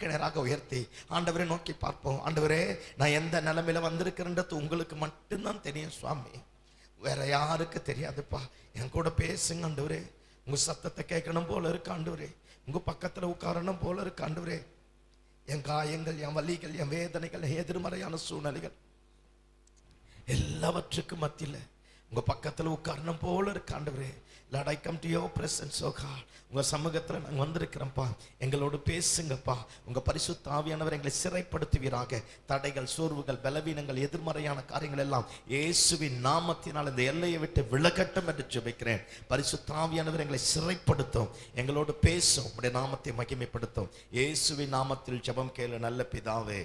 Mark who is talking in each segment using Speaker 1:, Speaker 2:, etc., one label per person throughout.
Speaker 1: கிணறாக உயர்த்தி ஆண்டவரை நோக்கி பார்ப்போம். ஆண்டவரே, நான் எந்த நிலைமையில வந்திருக்கிறேன்றது உங்களுக்கு மட்டும்தான் தெரியும் சுவாமி, வேற யாருக்கு தெரியாதுப்பா. என் கூட பேசுங்க ஆண்டவரே. உங்க சத்தத்தை கேட்கணும் போல இருக்கு ஆண்டவரே. உங்க பக்கத்துல உட்காரணும் போல இருக்கு ஆண்டவரே. என் காயங்கள், என் வலிகள், என் வேதனைகள், எதிர்மறையான சூழ்நிலைகள் எல்லாவற்றுக்கும் மத்தியில் உங்க பக்கத்துல உட்காரணும் போல இருக்கு ஆண்டவரே. Lord, I come to your presence, oh God. உங்க சமூகத்துல நாங்க வந்திருக்கிறோம்ப்பா. எங்களோடு பேசுங்கப்பா. உங்க பரிசுத்த ஆவியானவர் எங்களை சிறைப்படுத்துவீராக. தடைகள், சோர்வுகள், பலவீனங்கள், எதிர்மறையான காரியங்கள் எல்லாம் இயேசுவின் நாமத்தினால் இந்த எல்லையை விட்டு விலகட்டும் என்று ஜெபிக்கிறேன். பரிசுத்த ஆவியானவர் எங்களை சிறைப்படுத்தும், எங்களோடு பேசும், உடைய நாமத்தை மகிமைப்படுத்தும். இயேசுவின் நாமத்தில் ஜெபம் கேளு நல்ல பிதாவே,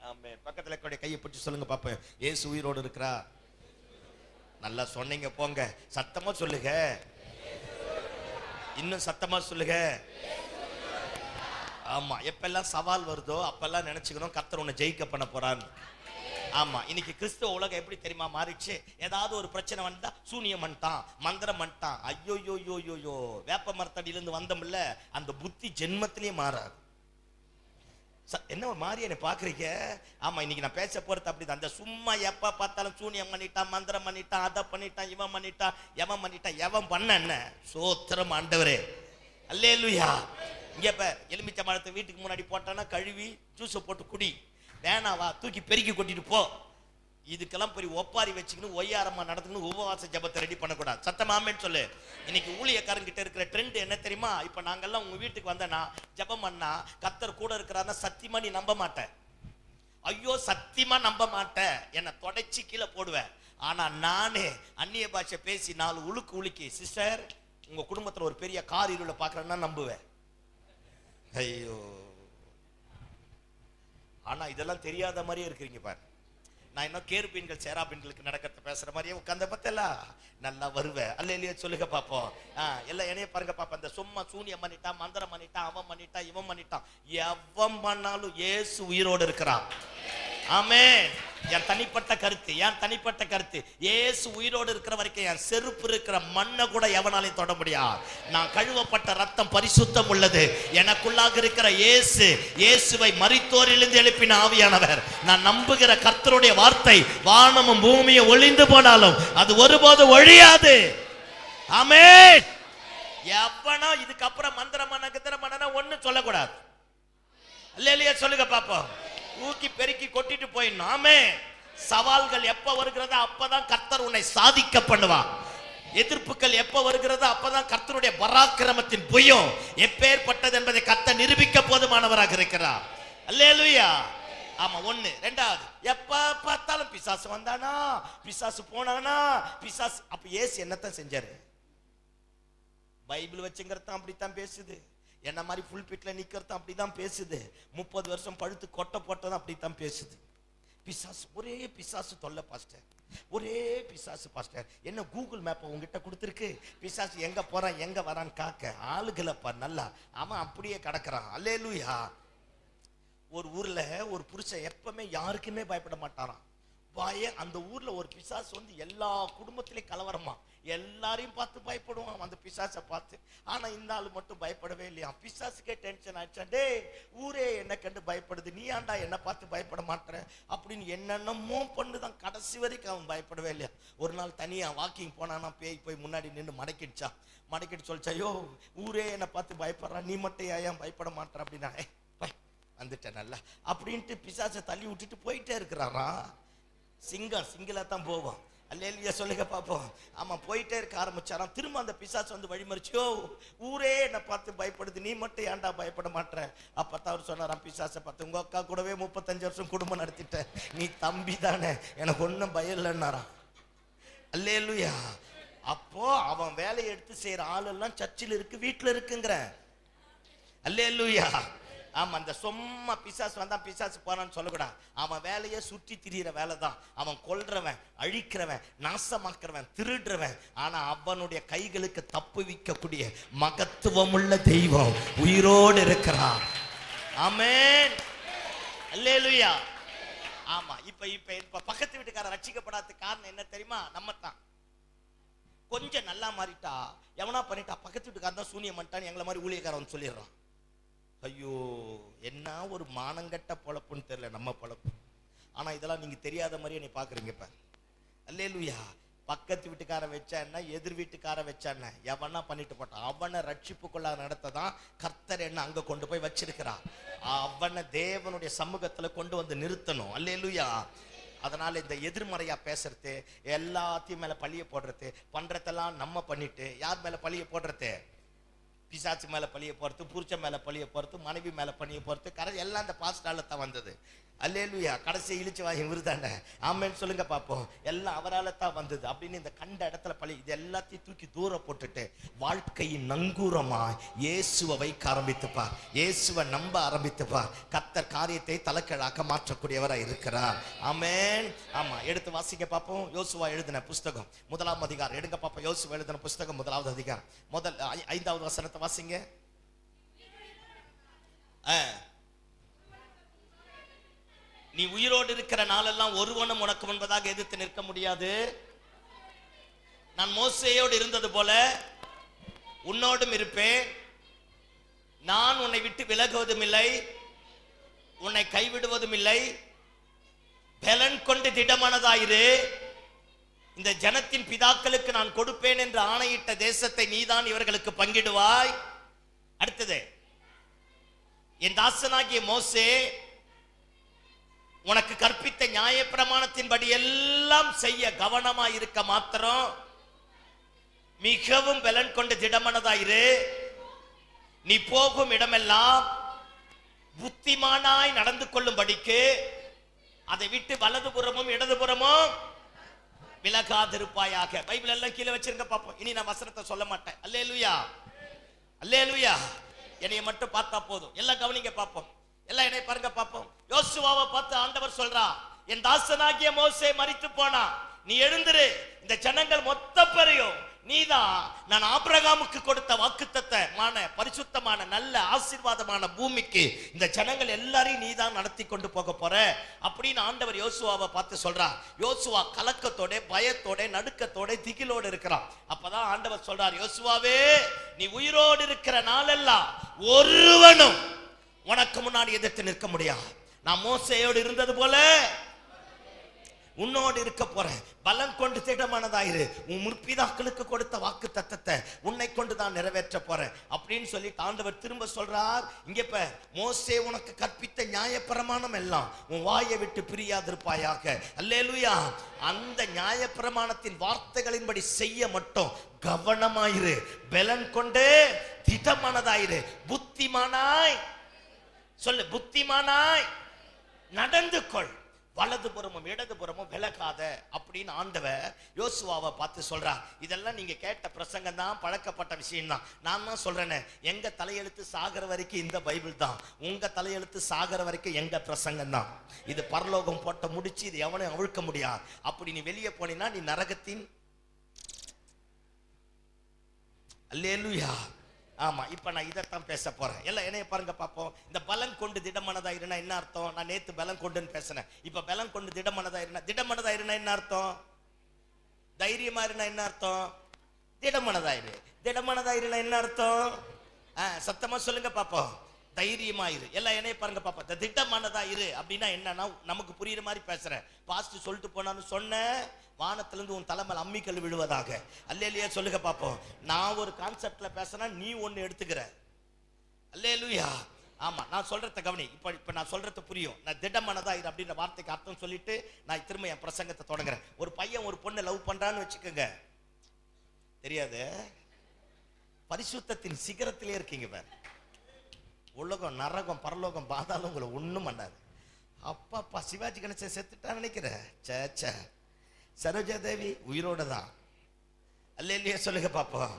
Speaker 1: ஆமென். பக்கத்துல கூட கையை பிடிச்சு சொல்லுங்க பாப்பேன், இயேசு உயிரோடு இருக்கிறார். நல்லா சொன்னீங்க, போங்க, சத்தமா சொல்லுங்க, இன்னும் சத்தமா சொல்லுங்க. ஆமா, எப்பெல்லாம் சவால் வருதோ அப்பெல்லாம் நினைச்சுக்கணும் கர்த்தர் உன்னை ஜெயிக்க பண்ண போறான்னு. ஆமா, இன்னைக்கு கிறிஸ்துவ உலகம் எப்படி தெரியுமா மாறிடுச்சு? ஏதாவது ஒரு பிரச்சனை வந்தா சூனியம் பண்ணிட்டான், மந்திரம் பண்ணிட்டான், ஐயோ யோ யோ யோ யோ, வேப்ப மரத்தடியிலிருந்து வந்தோம்ல, அந்த புத்தி ஜென்மத்திலேயே மாறாது. என்ன மாறி என்ன பாக்குறீங்க? ஆமா, இன்னைக்கு நான் பேச போறது அப்படிதான். அந்த சும்மா எப்ப பார்த்தாலும் சூனியம் பண்ணிட்டான், மந்திரம் பண்ணிட்டான், அதை பண்ணிட்டான், இவன் பண்ணிட்டான், எவன் பண்ணிட்டான், எவன் பண்ண என்ன சோத்திரம் ஆண்டவரே, அல்லேலூயா. இங்க இப்ப எலுமிச்சை மரத்தை வீட்டுக்கு முன்னாடி போட்டானா கழுவி ஜூஸை போட்டு குடி, வேணாவா தூக்கி பெருக்கி கொட்டிட்டு போ. இதுக்கெல்லாம் பெரிய ஒப்பாரி வச்சுக்கணும், ஒய்யாரமா நடத்துக்கணும், உபவாச ஜபத்தை ரெடி பண்ணக்கூடாது. சத்தமாமேன்னு சொல்லு. இன்னைக்கு ஊழியக்காரங்கிட்ட இருக்கிற ட்ரெண்ட் என்ன தெரியுமா? இப்ப நாங்கெல்லாம் உங்க வீட்டுக்கு வந்தேன்னா ஜபம் பண்ணா கர்த்தர் கூட இருக்கிறாருன்னா சத்தியமா நீ நம்ப மாட்டேன். ஐயோ சத்தியமா நம்ப மாட்டேன், என்னை தொடச்சி கீழே போடுவேன். ஆனா நானே அந்நிய பாஷை பேசி 4 உழுக்கு உலுக்கி, சிஸ்டர் உங்க குடும்பத்துல ஒரு பெரிய கார் இருளை பாக்குறேன்னா நம்புவேன். ஐயோ, ஆனா இதெல்லாம் தெரியாத மாதிரியே இருக்கிறீங்க பாரு. நான் இன்னும் கேருபீன்கள் சேராபீன்களுக்கு நடக்கிறத பேசுற மாதிரியே உட்கார்ந்த பார்த்தா நல்லா வருவேன். அல்லேலூயா சொல்லுங்க பாப்போம். எல்லாம் என்னைய பாருங்க பாப்பா. அந்த சும்மா சூனியம் பண்ணிட்டான், மந்திரம் பண்ணிட்டான், அவன் பண்ணிட்டான், இவன் பண்ணிட்டான், எவன் பண்ணாலும் இயேசு உயிரோடு இருக்கிறான். ஆமென். என் தனிப்பட்ட கருத்து, இயேசு உயிரோடு இருக்கிற வரைக்கும் என் செருப்பு இருக்கிற மண்ணை கூட எவனாலையும் தொட முடியாது. நான் கழுவப்பட்ட ரத்தம் பரிசுத்தம் உள்ளது. எனக்குள்ளாக இருக்கிற இயேசுவை மரித்தோரிலிருந்து எழுப்பின ஆவியானவர். நான் நம்புகிற கர்த்தருடைய வார்த்தை வானமும் பூமியும் ஒளிந்து போனாலும் அது ஒருபோது ஒழியாது. ஆமென். எவனோ இதுக்கப்புறம் மந்திரம் மன்னனா ஒண்ணு சொல்லக்கூடாது. அல்லேலூயா சொல்லுங்க பாப்போம். ஊக்கி பெருக்கி கொட்டிட்டு போயிடணும். ஆமென். சவால்கள் எப்ப வருகிறதோ அப்பதான் கர்த்தர் உன்னை சாதிக்க பண்ணுவான். எதிர்ப்புகள் எப்ப வருகிறதோ அப்பதான் கர்த்தருடைய பராக்கிரமத்தின் புயம் எப்பேற்பட்டது என்பதை கர்த்தர் நிரூபிக்க போதுமானவராக இருக்கிறார். அல்லேலூயா. ஆமா, ஒண்ணு. ரெண்டாவது, எப்ப பார்த்தாலும் பிசாசு வந்தானா, பிசாசு போனானா, பிசாசு. அப்ப இயேசு என்னத்தான் செஞ்சாரு? பைபிள் வச்சுங்கிறதான் அப்படித்தான் பேசுது. என்ன மாதிரி புல்பிட்ல நிக்கிறது அப்படிதான் பேசுது. 30 வருஷம் பழுத்து கொட்டை போட்டதும் அப்படித்தான் பேசுது. பிசாசு, ஒரே பிசாசு தொல்லை பாஸ்டர், ஒரே பிசாசு பாஸ்டர். என்ன கூகுள் மேப்பை உங்ககிட்ட கொடுத்துருக்கு, பிசாசு எங்க போறான் எங்க வரான்னு காக்க ஆளுகளை பார் நல்லா. அவன் அப்படியே கிடக்குறான். அல்லேலூயா. ஒரு ஊர்ல ஒரு புருஷன் எப்பவுமே யாருக்குமே பயப்பட மாட்டாராம். அந்த ஊர்ல ஒரு பிசாசு வந்து எல்லா குடும்பத்திலையும் கலவரமா, எல்லாரையும் பார்த்து பயப்படுவான் அந்த பிசாசை பார்த்து. ஆனா இந்த ஆளு மட்டும் பயப்படவே இல்லையா. பிசாசுக்கே டென்ஷன் ஆயிடுச்சா, டே ஊரே என்ன கண்டு பயப்படுது, நீ ஆண்டா என்ன பார்த்து பயப்பட மாட்டேற அப்படின்னு என்னென்னமோ பண்ணுதான். கடைசி வரைக்கும் அவன் பயப்படவே இல்லையா. ஒரு நாள் தனியா வாக்கிங் போனானா பேய் போய் முன்னாடி நின்று மடக்கிட்டு சொல்லிச்சா, ஐயோ ஊரே என்ன பார்த்து பயப்படுறான், நீ மட்டும் ஏன் பயப்பட மாட்டேற அப்படின்னா, வந்துட்டேன் நல்லா அப்படின்ட்டு பிசாசை தள்ளி விட்டுட்டு போயிட்டே இருக்கிறாரா. சிங்கிளா தான் போவோம். அல்லேலூயா சொல்லுங்க பாப்போம். ஆமா, போயிட்டே இருக்க ஆரம்பிச்சாராம். திரும்ப அந்த பிசாசு வந்து வழிமறிச்சோ, ஊரே என்ன பார்த்து பயப்படுது, நீ மட்டும் ஏன்டா பயப்பட மாட்டேற. அப்பதான் அவர் சொன்னாராம் பிசாசை பார்த்து, உங்க அக்கா கூடவே 35 வருஷம் குடும்பம் நடத்திட்ட, நீ தம்பி தானே, எனக்கு ஒன்னும் பயம் இல்லைன்னாராம். அல்லேலூயா. அப்போ அவன் வேலையை எடுத்து செய்யற ஆள் எல்லாம் சர்ச்சில் இருக்கு, வீட்டுல இருக்குங்கிற. அல்லேலூயா. ஆமா, அந்த சும்மா பிசாசு வந்தான் பிசாசு போறான்னு சொல்லக்கூடாது. அவன் வேலையை சுற்றி திரியிற வேலை தான். அவன் கொல்றவன், அழிக்கிறவன், நாசமாக்குறவன், திருடுறவன். ஆனா அவனுடைய கைகளுக்கு தப்பு வைக்கக்கூடிய மகத்துவமுள்ள தெய்வம் உயிரோடு இருக்கிறான். ஆமென். அல்லேலூயா. ஆமா, இப்ப பக்கத்து வீட்டுக்காரன் ரட்சிக்கப்படாத காரணம் என்ன தெரியுமா? நம்ம தான். கொஞ்சம் நல்லா மாறிட்டா எவனா பண்ணிட்டா பக்கத்து வீட்டுக்காரன் தான் சூனியம் பண்ணிட்டான்னு எங்களை மாதிரி ஊழியக்காரன் சொல்லிடுறான். ஐயோ, என்ன ஒரு மானங்கட்ட பொழப்புன்னு தெரியல நம்ம பொழப்பு. ஆனா இதெல்லாம் நீங்க தெரியாத மாதிரி என்னை பாக்குறீங்க. இப்ப அல்லேலூயா. பக்கத்து வீட்டுக்காரன் வச்சா என்ன, எதிர் வீட்டுக்காரன் வச்சா என்ன, எவனா பண்ணிட்டு போட்டான். அவனை ரட்சிப்புக்குள்ள நடத்ததான் கர்த்தர் என்ன அங்க கொண்டு போய் வச்சிருக்கிறார். அவனை தேவனுடைய சமூகத்துல கொண்டு வந்து நிறுத்தணும். அல்லேலூயா. அதனால இந்த எதிர்மறையா பேசுறது, எல்லாத்தையும் மேல பழிய போடுறது, பண்றதெல்லாம் நம்ம பண்ணிட்டு யார் மேல பழிய போடுறது? பிசாசு மேல பழிய போறது, புருஷன் மேல பழிய போறது, மனைவி மேல பழிய போறது, எல்லாம் இந்த பாஸ்டால தான் வந்தது. அல்லேலூயா. கடைசி இழிச்சு வாங்கி விருதாண்ட ஆமேன்னு சொல்லுங்க பாப்போம். எல்லாம் அவரால் தான் வந்தது அப்படின்னு இந்த கண்ட இடத்துல பழி இது எல்லாத்தையும் தூக்கி தூர போட்டுட்டு வாழ்க்கையின் நங்கூரமா இயேசுவை வைக்க ஆரம்பித்துப்பா, இயேசுவை நம்ப ஆரம்பித்துப்பா. கர்த்தர் காரியத்தை தலைக்கீழாக்க மாற்றக்கூடியவராக இருக்கிறார். ஆமென். ஆமா, எடுத்து வாசிங்க பாப்போம். யோசுவா எழுதின புஸ்தகம் 1ஆம் அதிகாரம் எடுங்க பாப்போம். யோசுவா எழுதின புஸ்தகம் 1வது அதிகாரம் 5வது வசனத்தை வாசிங்க. நீ உயிரோடு இருக்கிற நாளெல்லாம் ஒருவனும் உனக்கு முன்பதாக எதிர்த்து நிற்க முடியாது. நான் மோசேயோடு இருந்தது போல உன்னோடும் இருப்பேன். நான் உன்னை விட்டு விலகுவதும் இல்லை, உன்னை கைவிடுவதும் இல்லை. பலன் கொண்டு திடமானதாயிரு. இந்த ஜனத்தின் பிதாக்களுக்கு நான் கொடுப்பேன் என்று ஆணையிட்ட தேசத்தை நீதான் இவர்களுக்கு பங்கிடுவாய். அடுத்தது, என் தாசனாகிய மோசே உனக்கு கற்பித்த நியாய பிரமாணத்தின்படி எல்லாம் செய்ய கவனமாய் இருக்க மாத்திரம். மிகவும் பலன் கொண்டு திடமனதாயிரு. நீ போகும் இடமெல்லாம் புத்திமானாய் நடந்து கொள்ளும்படிக்கு அதை விட்டு வலதுபுறமும் இடதுபுறமும் விலகாதிருப்பாயாக. பைபிள் எல்லாம் கீழே வச்சிருங்க பாப்போம். இனி நான் வசனத்தை சொல்ல மாட்டேன். அல்லேலூயா, அல்லேலூயா. என்னைய மட்டும் பார்த்தா போதும். எல்லாம் கவனிங்க பாப்போம். எல்லாம் என்னை பாருங்க பாப்போம். யோசுவாவை பார்த்து ஆண்டவர் சொல்றா, என் தாசனாகிய மோசே மரித்து போனா, நீ எழுந்திரு. இந்த ஜனங்கள் மொத்த பேரையும் நீதான் நான் ஆபிரகாமுக்கு கொடுத்த வாக்குத்தத்தமான பரிசுத்தமான நல்ல ஆசீர்வாதமான பூமிக்கு இந்த ஜனங்கள் எல்லாரையும் நீதான் நடத்தி கொண்டு போக போற அப்படின்னு ஆண்டவர் யோசுவாவை பார்த்து சொல்றார். யோசுவா கலக்கத்தோட, பயத்தோட, நடுக்கத்தோட, திகிலோடு இருக்கிறான். அப்பதான் ஆண்டவர் சொல்றார், யோசுவாவே, நீ உயிரோடு இருக்கிற நாளெல்லாம் ஒருவனும் உனக்கு முன்னாடி எதிர்த்து நிற்க முடியாது. நான் மோசேயோடு இருந்தது போல உன்னோடு இருக்க போறேன். பலம் கொண்டு திடமானதாயிரு. உன் முற்பிதாக்களுக்கு கொடுத்த வாக்கு தத்தத்தை உன்னை கொண்டுதான் நிறைவேற்ற போறேன் அப்படின்னு சொல்லி ஆண்டவர் திரும்ப சொல்றார். இங்க மோசே உனக்கு கற்பித்த நியாயப்பிரமாணம் எல்லாம் உன் வாயை விட்டு பிரியாதிருப்பாயாக. அல்லேலூயா. அந்த நியாயப்பிரமாணத்தின் வார்த்தைகளின்படி செய்ய மட்டும் கவனமாயிரு. பலன் கொண்டு திடமானதாயிரு. புத்திமானாய் சொல்லு, புத்திமானாய் நடந்து கொள். வலதுபுறமும் இடதுபுறமும் விலகாத அப்படின்னு ஆண்டவர் யோசுவாவை பார்த்து சொல்றார். இதெல்லாம் நீங்க கேட்ட பிரசங்கம் தான், பழக்கப்பட்ட விஷயம் தான். நான் தான் சொல்றேனே, எங்க தலையெழுத்து சாகர வரைக்கும் இந்த பைபிள் தான், உங்க தலையெழுத்து சாகர வரைக்கும் எங்க பிரசங்கம் தான். இது பரலோகம் போட்ட முடிச்சு, இது எவனையும் அவிழ்க்க முடியாது. அப்படி நீ வெளியே போனீன்னா நீ நரகத்தின். அல்லேலூயா. ஆமா, இப்ப நான் இதைத்தான் பேச போறேன். எல்லாம் என்னைய பாருங்க பாப்போம். இந்த பலன் கொண்டு திடமானதாயிருனா என்ன அர்த்தம்? நான் நேத்து பலன் கொண்டுன்னு பேசினேன். இப்ப பலன் கொண்டு திடமானதாயிருனா, திடமானதாயிருனா என்ன அர்த்தம்? தைரியமா இருந்தா என்ன அர்த்தம்? திடமானதாயிரு. திடமானதாயிருனா என்ன அர்த்தம்? சத்தமா சொல்லுங்க பாப்போம். தைரியமாயிரு. எல்லாம் என்னைய பாருங்க பாப்போம். இந்த திட்டமானதாயிரு அப்படின்னா என்னன்னா, நமக்கு புரியுற மாதிரி பேசுறேன். பாஸ்ட் சொல்லிட்டு போனான்னு சொன்ன வானத்திலிருந்து உன் தலைமையில் அம்மிக்கல் விழுவதாக. அல்லேலூயா சொல்லுங்க பாப்போம். நான் ஒரு கான்செப்ட்ல பேசினா நீ ஒன்னு எடுத்துக்கிற. அல்லேலூயா. ஆமா, நான் சொல்றத கவனி. இப்ப நான் சொல்றது புரியும். நான் திடமானதாயிரு அப்படின்ற வார்த்தைக்கு அர்த்தம் சொல்லிட்டு நான் திரும்ப என் பிரசங்கத்தை தொடங்குறேன். ஒரு பையன் ஒரு பொண்ணை லவ் பண்றான்னு வச்சுக்கோங்க. தெரியாது, பரிசுத்தத்தின் சிகரத்திலே இருக்கீங்க பாரு. உலகம், நரகம், பரலோகம், பாதாளம் உங்களை ஒண்ணும் பண்ணாது. அப்பா சிவாஜி கணேசன் செத்துட்டான்னு நினைக்கிறேன். சேச்சா, சரோஜா தேவி உயிரோட தான். அல்லேலூயா சொல்லுங்க பாப்போம்.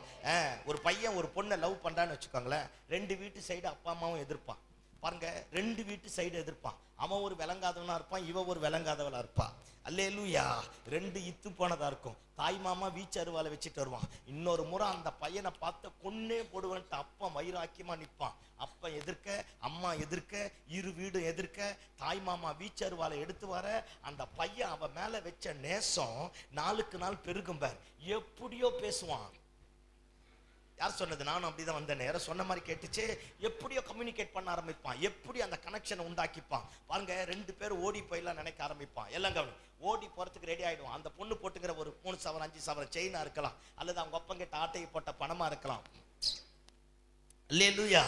Speaker 1: ஒரு பையன் ஒரு பொண்ணை லவ் பண்றான்னு வச்சுக்கோங்களேன். 2 வீட்டு சைடு அப்பா அம்மாவும் எதிர்ப்பான் பாருங்க. 2 வீட்டு சைடு எதிர்ப்பான். அவன் ஒரு விளங்காதவனா இருப்பான், இவ ஒரு விளங்காதவளா இருப்பா. அல்லேலூயா. 2 இத்து போனதா இருக்கும். தாய் மாமா வீச்சு அருவாலை வச்சுட்டு வருவான். இன்னொரு முறை அந்த பையனை பார்த்து கொன்னே போடுவேன்ட்டு அப்பா வைராக்கியமா நிற்பான். அப்ப எதிர்க்க, அம்மா எதிர்க்க, 2 வீடும் எதிர்க்க, தாய் மாமா வீச்சு அருவாலை எடுத்து வர அந்த பையன் அவ மேல வச்ச நேசம் நாளுக்கு நாள் பெருகும் பார். எப்படியோ பேசுவான். யார் சொன்னது? நானும் அப்படிதான் வந்தேன். யாரோ சொன்ன மாதிரி கேட்டுச்சு. எப்படியோ கம்யூனிகேட் பண்ண ஆரம்பிப்பான், எப்படி அந்த கனெக்ஷனை உண்டாக்கிப்பான் பாருங்க. 2 பேரும் ஓடி போயிடலாம் நினைக்க ஆரம்பிப்பான். எல்லாம் கவனி. ஓடி போறதுக்கு ரெடி ஆயிடுவான். அந்த பொண்ணு போட்டுக்கிற ஒரு 3 சவரன் 5 சவரன் செயினா இருக்கலாம், அல்லது அவங்க ஒப்பங்கிட்ட ஆட்டையை போட்ட பணமா இருக்கலாம். அல்லேலூயா.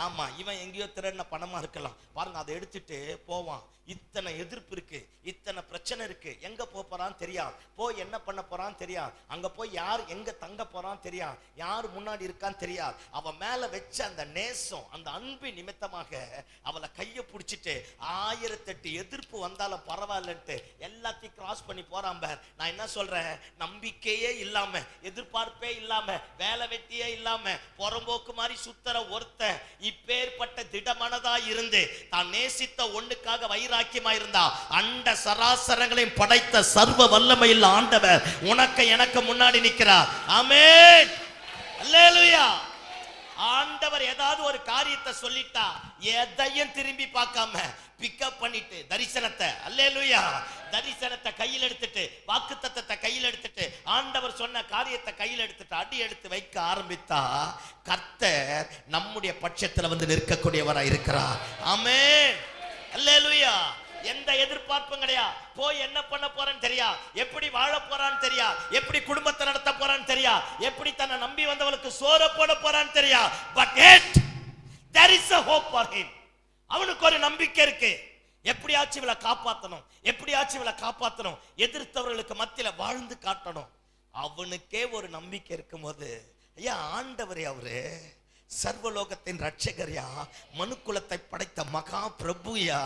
Speaker 1: ஆமா, இவன் எங்கேயோ திரடின பணமா இருக்கலாம். பாருங்க, அதை எடுத்துட்டு போவான். இத்தனை எதிர்ப்பு இருக்கு, இத்தனை பிரச்சனை இருக்கு. எங்க போறான்னு தெரியாது, போய் என்ன பண்ண போறான்னு தெரியாது, அங்க போய் யார் எங்க தங்க போறான்னு தெரியாது, யார் முன்னாடி இருக்கான்னு தெரியாது. அவன் மேல வச்ச அந்த நேசம், அந்த அன்பு நிமித்தமாக அவளை கையை பிடிச்சிட்டு 1008 எதிர்ப்பு வந்தாலும் பரவாயில்லன்ட்டு எல்லாத்தையும் கிராஸ் பண்ணி போறான். நான் என்ன சொல்றேன், நம்பிக்கையே இல்லாம, எதிர்பார்ப்பே இல்லாம, வேலை வெட்டியே இல்லாம புறம்போக்கு மாதிரி சுத்தர ஒருத்த இப்பேற்பட்ட திடமனதா இருந்து தான் நேசித்த ஒண்ணுக்காக வைராக்கியமா இருந்தா, அண்ட சராசரங்களையும் படைத்த சர்வ வல்லமையில் ஆண்டவர் உனக்கு எனக்கு முன்னாடி நிற்கிறார். ஆமென், அல்லேலூயா. ஆண்டவர் ஏதாவது ஒரு காரியத்தை சொல்லிட்டா எதையும் திரும்பி பார்க்காம பிக்கப் பண்ணிட்டு தரிசனத்தை, அல்லேலூயா, தரிசனத்தை கையில் எடுத்துட்டு, வாக்குத்தத்தத்தை கையில் எடுத்துட்டு, ஆண்டவர் சொன்ன காரியத்தை கையில் எடுத்துட்டு அடி எடுத்து வைக்க ஆரம்பித்தா கர்த்தர் நம்முடைய பட்சத்துல வந்து நிற்கக்கூடியவராய் இருக்கிறார். ஆமென், அல்லேலூயா. எந்த எதிர்பார்ப்பும் கிடையாது. போய் என்ன பண்ண போறேன்னு தெரியா, எப்படி வாழ போறான்னு தெரியா, எப்படி குடும்பத்தை நடத்த போறான்னு தெரியா, எப்படி தன்னை நம்பி வந்தவளுக்கு சோற போட போறான்னு தெரியா. But yet there is a hope for him. அவனுக்கு ஒரு நம்பிக்கை இருக்கு. எப்படியாச்சும் இவளை காப்பாற்றணும், எப்படியாச்சும் இவளை காப்பாற்றணும், எதிர்த்தவர்களுக்கு மத்தியில வாழ்ந்து காட்டணும். அவனுக்கே ஒரு நம்பிக்கை இருக்கும் போது, ஐயா ஆண்டவரே, அவரு சர்வலோகத்தின் ரட்சகர்யா, மனுக்குலத்தை படைத்த மகா பிரபுயா,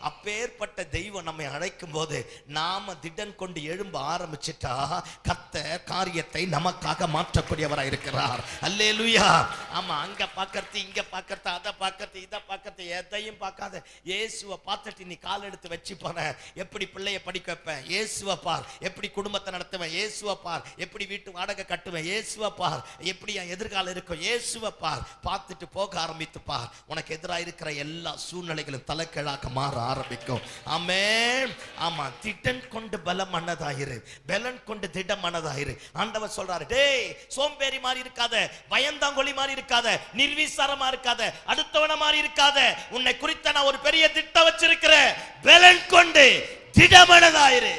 Speaker 1: அப்பேற்பட்ட தெய்வம் நம்மை அழைக்கும் போது நாம திடன் கொண்டு எழும்ப ஆரம்பிச்சிட்டா கர்த்தர் காரியத்தை நமக்காக மாற்றக்கூடியவராக இருக்கிறார். அல்லேலூயா. ஆமா, அங்க பார்க்கறது, இங்க பார்க்கறது, அதை பார்க்கறது, இதை பார்க்கறது, எதையும் பார்க்காத இயேசுவை பார்த்துட்டு நீ கால் எடுத்து வச்சு போன. எப்படி பிள்ளைய படிக்க வைப்பேன், இயேசுவை பார். எப்படி குடும்பத்தை நடத்துவேன், இயேசுவை பார். எப்படி வீட்டு வாடகை கட்டுவேன், இயேசுவை பார். எப்படி என் எதிர்காலம் இருக்கும், இயேசுவை பார். பார்த்துட்டு போக ஆரம்பித்து பார், உனக்கு எதிராக இருக்கிற எல்லா சூழ்நிலைகளும் தலைக்கீழாக மாற ஆரம்பிக்கும். ஆமென். ஆமா, திடன் கொண்டு பலமானதாயிரு, பலன் கொண்டு திடமானதாயிரு. ஆண்டவர் சொல்றாரு, டேய் சோம்பேறி மாதிரி இருக்காத, பயந்தாங்கொழி மாதிரி இருக்காத, நிர்விசாரமா இருக்காத, அடுத்தவன மாதிரி இருக்காத. உன்னை குறித்த நான் ஒரு பெரிய திட்டம் வச்சிருக்கிறேன். பலன் கொண்டு திடமானதாயிரு.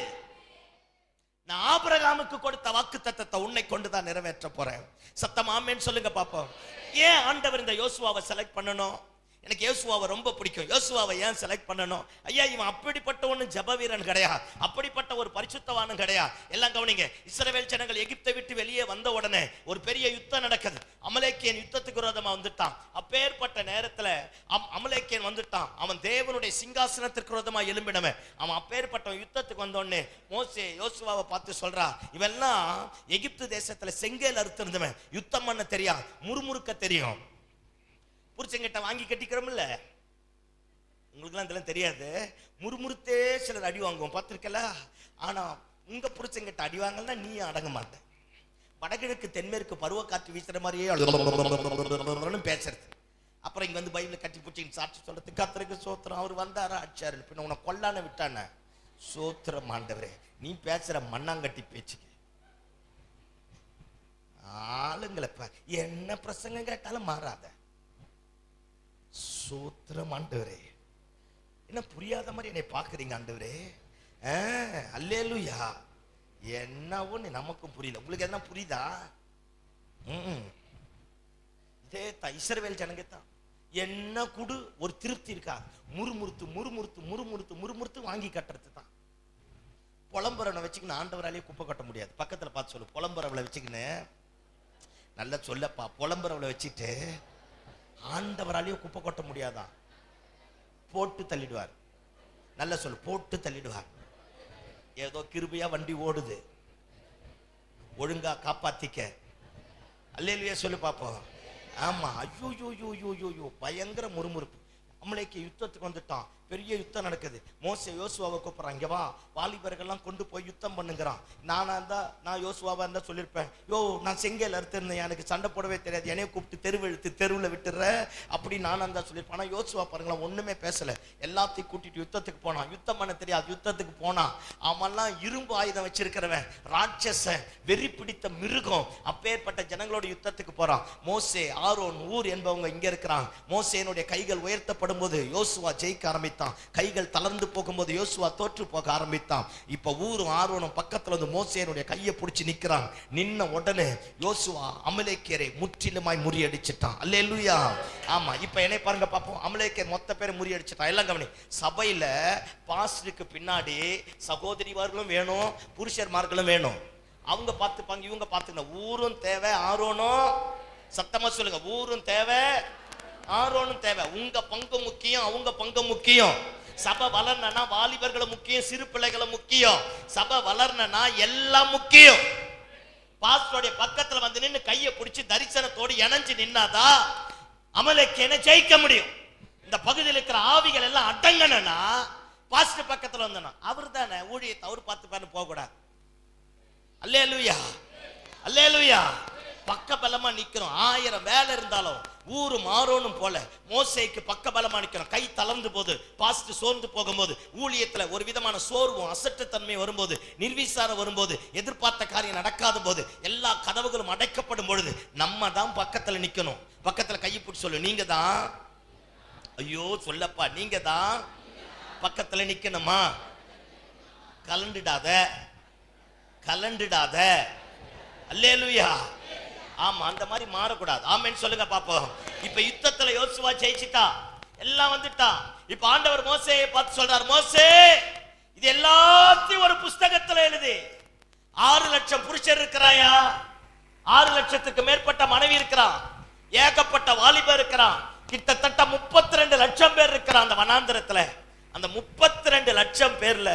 Speaker 1: நான் ஆபிரகாமுக்கு கொடுத்த வாக்குத்தத்தத்தை உன்னை கொண்டுதான் நிறைவேற்ற போறேன். சத்தம் ஆமென் சொல்லுங்க பாப்போம். ஏன் ஆண்டவர் இந்த யோசுவாவை செலக்ட் பண்ணணும்? எனக்கு யோசுவாவை ரொம்ப பிடிக்கும். யோசுவாவை ஏன் செலக்ட் பண்ணணும்? ஐயா, இவன் அப்படிப்பட்ட ஒன்னும் ஜப வீரன் கிடையாது, அப்படிப்பட்ட ஒரு பரிசுத்தவானும் கிடையாது. எல்லாம் கவனிங்க. இஸ்ரவேல் ஜனங்கள் எகிப்தை விட்டு வெளியே வந்த உடனே ஒரு பெரிய யுத்தம் நடக்குது. அமலேக்கியன் யுத்தத்துக்கு விரோதமா வந்துட்டான். அப்பேற்பட்ட நேரத்துல அமலேக்கியன் வந்துட்டான். அவன் தேவனுடைய சிங்காசனத்திற்கு விரோதமா எழும்பினவன். அவன் அப்பேற்பட்ட யுத்தத்துக்கு வந்தோடனே மோசே யோசுவாவை பார்த்து சொல்றா, இவெல்லாம் எகிப்து தேசத்துல செங்கல் அறுத்திருந்தவன், யுத்தம் பண்ண தெரியாது, முறுமுறுக்க தெரியும். புருஷங்கிட்ட வாங்கி கட்டிக்கிறோம்ல, உங்களுக்குலாம் இதெல்லாம் தெரியாது. முறுமுறுத்தே சிலர் அடி வாங்குவோம், பார்த்துருக்கல. ஆனா உங்க புருஷங்கிட்ட அடி வாங்கலன்னா நீ அடங்க மாட்டேன். வடகிழக்கு தென்மேற்கு பருவ காற்று வீசுற மாதிரியே பேசுறது. அப்புறம் இங்க வந்து பைபிள் கட்டி பிடிச்சின்னு சாட்சி சொல்றது, கர்த்தருக்கு சோத்திரம், அவர் வந்தாரா அடிச்சாரு, பின்ன உன்னை கொல்லான விட்டான சோத்திரம் ஆண்டவரே. நீ பேசுற மண்ணாங்கட்டி பேச்சுக்கு ஆளுங்களை என்ன பிரசங்கம் கேட்டாலும் மாறாத. சோத்திரம் ஆண்டவரே. என்ன புரியாத மாதிரி என்னை பாக்குறீங்க ஆண்டவரே? அல்லேலூயா. என்னவோ நமக்கும் புரியல, உங்களுக்கு என்ன புரியுதா? இதே இஸ்ரவேல் ஜனங்க தான். என்ன குடு ஒரு திருப்தி இருக்கா? முறுமுறுத்து முறுமுறுத்து முறுமுறுத்து முறுமுறுத்து வாங்கி கட்டுறது தான். புலம்புறவனை வச்சுக்கின்னு ஆண்டவராலேயே குப்பை கட்ட முடியாது. பக்கத்துல பார்த்து சொல்லு, புலம்புறவளை வச்சுக்கின்னு நல்லா சொல்லப்பா. புலம்புறவளை வச்சுட்டு ஆண்டவராலேயே குப்பை கொட்ட முடியாதான், போட்டு தள்ளிடுவார். நல்ல சொல்லு, போட்டு தள்ளிடுவார். ஏதோ கிருபையா வண்டி ஓடுது, ஒழுங்கா காப்பாத்திக்க. அல்லேலூயா சொல்லு பாப்போம். ஆமா, ஐயோ பயங்கர முறுமுறுப்பு. அமலேக்கு யுத்தத்துக்கு வந்துட்டான். பெரிய யுத்தம் நடக்குது. மோசே யோசுவாவை கூப்பிட்றான், இங்க வா, வாலிபர்கள்லாம் கொண்டு போய் யுத்தம் பண்ணுங்கிறான். நான் யோசுவாவா இருந்தா சொல்லியிருப்பேன், யோ நான் செங்கல் அறுத்திருந்தேன், எனக்கு சண்டை போடவே தெரியாது, என்னைய கூப்பிட்டு தெருவில் விட்டுற அப்படி நான் இருந்தா சொல்லியிருப்பேன். ஆனால் யோசுவா பாருங்களேன், ஒண்ணுமே பேசல. எல்லாத்தையும் கூட்டிட்டு யுத்தத்துக்கு போனான். யுத்தம் பண்ண தெரியாது, யுத்தத்துக்கு போனான். அவன்லாம் இரும்பு ஆயுதம் வச்சிருக்கிறவன், ராட்சச வெறி பிடித்த மிருகம். அப்பேற்பட்ட ஜனங்களோட யுத்தத்துக்கு போறான். மோசே, ஆரோன், ஊர் என்பவங்க இங்க இருக்கிறான். மோசேனுடைய கைகள் உயர்த்தப்படும் போது யோசுவா ஜெயிக்க ஆரம்பித்தான். கைகள் தளர்ந்து போகும்போது யோசுவா தோற்று போக ஆரம்பித்தான். இப்ப ஊரும் ஆரோனும் பக்கத்துல வந்து மோசேனுடைய கையை பிடிச்சி நிக்கிறான். நின்ன உடனே யோசுவா அமலேக்கியரை முற்றிலுமாய் முறியடிச்சிட்டான். அல்லேலூயா. ஆமா, இப்ப என்னை பாருங்க பாப்போம். அமலேக்கியர் மொத்த பேரை முறியடிச்சிட்டான். எல்லாம் கவனி. சபையில பாஸ்டருக்கு பின்னாடி சகோதரிமார்களும் வேணும், புருஷர்மார்களும் வேணும். அவங்க பார்த்துப்பாங்க, இவங்க பார்த்துக்கணும். ஊரும் தேவை, ஆரோனும் சத்தமா சொல்லுங்க, ஊரும் தேவை, ஆரோனும் தேவை. உங்க பங்கு முக்கியம், அவங்க பங்கு முக்கியம். சபை வளர்னா வாலிபர்களும் முக்கியம், சிறு பிள்ளைகளும் முக்கியம். சபை வளர்னா எல்லாம் முக்கியம். பாஸ்டருடைய பக்கத்துல வந்து நின்று கையை பிடிச்சி தரிசனத்தோடு இணைஞ்சு நின்னாதா அமலேக்கியனை ஜெயிக்க முடியும். இந்த பகுதியில் இருக்கிற ஆவிகள் எல்லாம் அடங்கணும்னா பாஸ்டர் பக்கத்துல வந்தனா அவர் தானே ஊழியத்தை அவர் பார்த்துப்பாருன்னு போக கூடாது. அல்லேலூயா, அல்லேலூயா. பக்க பலமா நிக்கிறோம். 1000 வேலை இருந்தாலும் ஊரும் ஆரோனும் போல மோசேக்கு பக்க பலமா நிக்கிறோம். கை தளர்ந்து போது, பாஸ்ட் சோர்ந்து போகும்போது, ஊழியத்துல ஒரு விதமான சோர்வும் அசட்டுத்தன்மை வரும்போது, நிர்விசாரம் வரும்போது, எதிர்பார்த்த காரியம் நடக்காத போது, எல்லா கதவுகளும் அடைக்கப்படும் பொழுது நம்ம தான் பக்கத்துல நிக்கணும். பக்கத்துல கையை பிடிச்சி சொல்லு, நீங்க தான், ஐயோ சொல்லப்பா, நீங்க தான் பக்கத்துல நிக்கணுமா. கலண்டுடாத, கலண்டுடாத. அல்லேலூயா. ஆமா, அந்த மாதிரி மாறக்கூடாது. ஆமென் சொல்லுங்க பாப்போம். இப்ப யுத்தத்துல யோசுவா ஜெயிச்சிட்டா, எல்லாம் வந்துட்டா. இப்ப ஆண்டவர் மோசேயை பார்த்து சொல்றார், மோசே இது எல்லாத்தையும் ஒரு புஸ்தகத்துல எழுது. 6 லட்சம் புருஷர் இருக்கிறாயா, 6 லட்சத்துக்கு மேற்பட்ட மனைவி இருக்கிறான், ஏகப்பட்ட வாலிபர் இருக்கிறான், கிட்டத்தட்ட 32 லட்சம் பேர் இருக்கிறான் அந்த வனாந்திரத்துல. அந்த 32 லட்சம் பேர்ல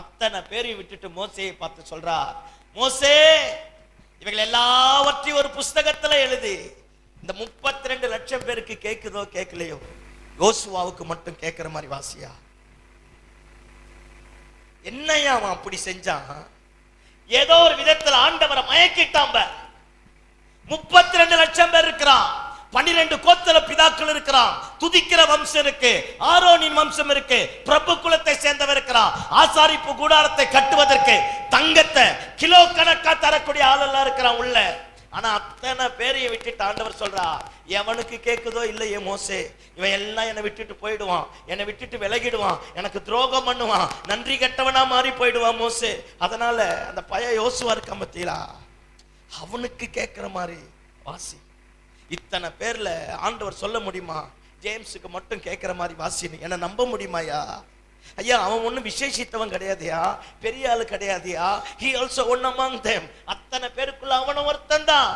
Speaker 1: அத்தனை பேரையும் விட்டுட்டு மோசேயை பார்த்து சொல்றார், மோசே இவர்கள் எல்லாவற்றையும் ஒரு புஸ்தகத்துல எழுதி. இந்த 32 லட்சம் பேருக்கு கேட்குதோ கேட்கலையோ, யோசுவாவுக்கு மட்டும் கேட்கிற மாதிரி வாசியா. என்னையா அவன் அப்படி செஞ்சான்? ஏதோ ஒரு விதத்துல ஆண்டவரை மயக்கிட்டான். 32 லட்சம் பேர் இருக்கிறான், 12 கோத்திர பிதாக்கள் இருக்கிறான், துதிக்கிற வம்சம் இருக்கு, ஆரோனின் வம்சம் இருக்கு, பிரபு குலத்தை சேர்ந்தவர் இருக்கிறான், ஆசாரிப்பு கூடாரத்தை கட்டுவதற்கு தங்கத்தை கிலோ கணக்கா தரக்கூடிய ஆளெல்லாம் இருக்கிறான் உள்ள. ஆனா அத்தனை பேரையும் விட்டுட்டு ஆண்டவர் சொல்றா, எவனுக்கு கேட்குதோ இல்லையே மோசே, இவன் எல்லாம் என்னை விட்டுட்டு போயிடுவான், என்னை விட்டுட்டு விலகிடுவான், எனக்கு துரோகம் பண்ணுவான், நன்றி கெட்டவனா மாறி போயிடுவான் மோசே. அதனால அந்த பய யோசுவா இருக்கான் பத்தியா, அவனுக்கு கேட்கிற மாதிரி வாசி. இத்தனை பேர்ல ஆண்டவர் சொல்ல முடியுமா, ஜேம்ஸுக்கு மட்டும் கேட்கிற மாதிரி வாசின்னு என்ன நம்ப முடியுமாயா? ஐயா, அவன் ஒன்னும் விசேஷித்தவன் கிடையாதுயா, பெரிய ஆளு கிடையாதுயா. he also one among them. அத்தனை பேருக்குள்ள அவனும் ஒருத்தன் தான்.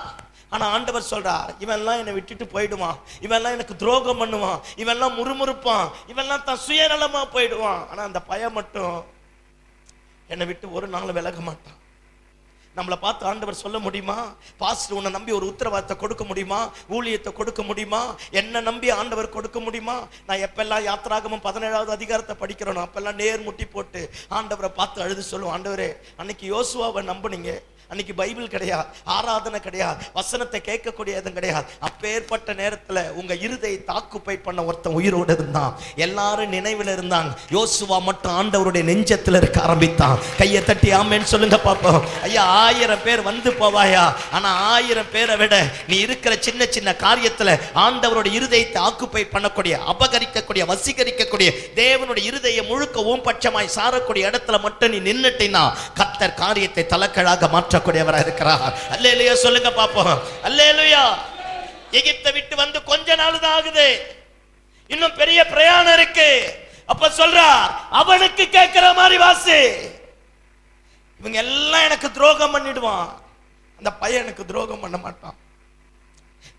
Speaker 1: ஆனா ஆண்டவர் சொல்றார், இவன்லாம் என்னை விட்டுட்டு போயிடுவான், இவன்லாம் எனக்கு துரோகம் பண்ணுவான், இவன்லாம் முறுமுறுப்பான், இவன்லாம் தான் சுயநலமா போயிடுவான். ஆனா அந்த பையன் மட்டும் என்னை விட்டு ஒரு நாள் விலக மாட்டான். நம்மளை பார்த்து ஆண்டவர் சொல்ல முடியுமா, பாஸ்டர் உன்னை நம்பி ஒரு உத்தரவாதத்தை கொடுக்க முடியுமா, ஊழியத்தை கொடுக்க முடியுமா, என்ன நம்பி ஆண்டவர் கொடுக்க முடியுமா? நான் எப்பெல்லாம் யாத்திராகமம் 17வது அதிகாரத்தை படிக்கிறோம், அப்பெல்லாம் நேர் முட்டி போட்டு ஆண்டவரை பார்த்து அழுது சொல்லுவோம், ஆண்டவரே அன்னைக்கு யோசுவாவை நம்புனீங்க, அன்னைக்கு பைபிள் கிடையாது, ஆராதனை கிடையாது, வசனத்தை கேட்கக்கூடியதும் கிடையாது. அப்பேற்பட்ட நேரத்துல உங்க இருதை தாக்குப்பை பண்ண ஒருத்தன் உயிரோடு இருந்தான், எல்லாரும் நினைவில் இருந்தாங்க. யோசுவா மட்டும் ஆண்டவருடைய நெஞ்சத்துல இருக்க ஆரம்பித்தான். கையை தட்டி ஆமேன்னு சொல்லுங்க பாப்போம். ஐயா, 1000 பேர் வந்து போவாயா, ஆனா 1000 பேரை விட நீ இருக்கிற சின்ன சின்ன காரியத்துல ஆண்டவருடைய இருதயத்தை ஆக்குப்பை பண்ணக்கூடிய, அபகரிக்கக்கூடிய, வசீகரிக்கக்கூடிய, தேவனுடைய இருதயம் முழுக்க ஊம்பட்சமாய் சாரக்கூடிய இடத்துல மட்டும் நீ நின்னுட்டீன்னா கர்த்தர் காரியத்தை தலக்கழாக மாற்ற இருக்கிறார். அல்லேலூயா சொல்லுங்க பாப்போம். அல்லேலூயா. எகிப்தை விட்டு வந்து கொஞ்ச நாள் தான் ஆகுது, இன்னும் பெரிய பிரயாணம் இருக்கு. அப்ப சொல்றார், அவனுக்கு கேட்கிற மாதிரி வாசி. இவங்க எல்லாம் எனக்கு துரோகம் பண்ணிடுவான், அந்த பையன் எனக்கு துரோகம் பண்ண மாட்டான்.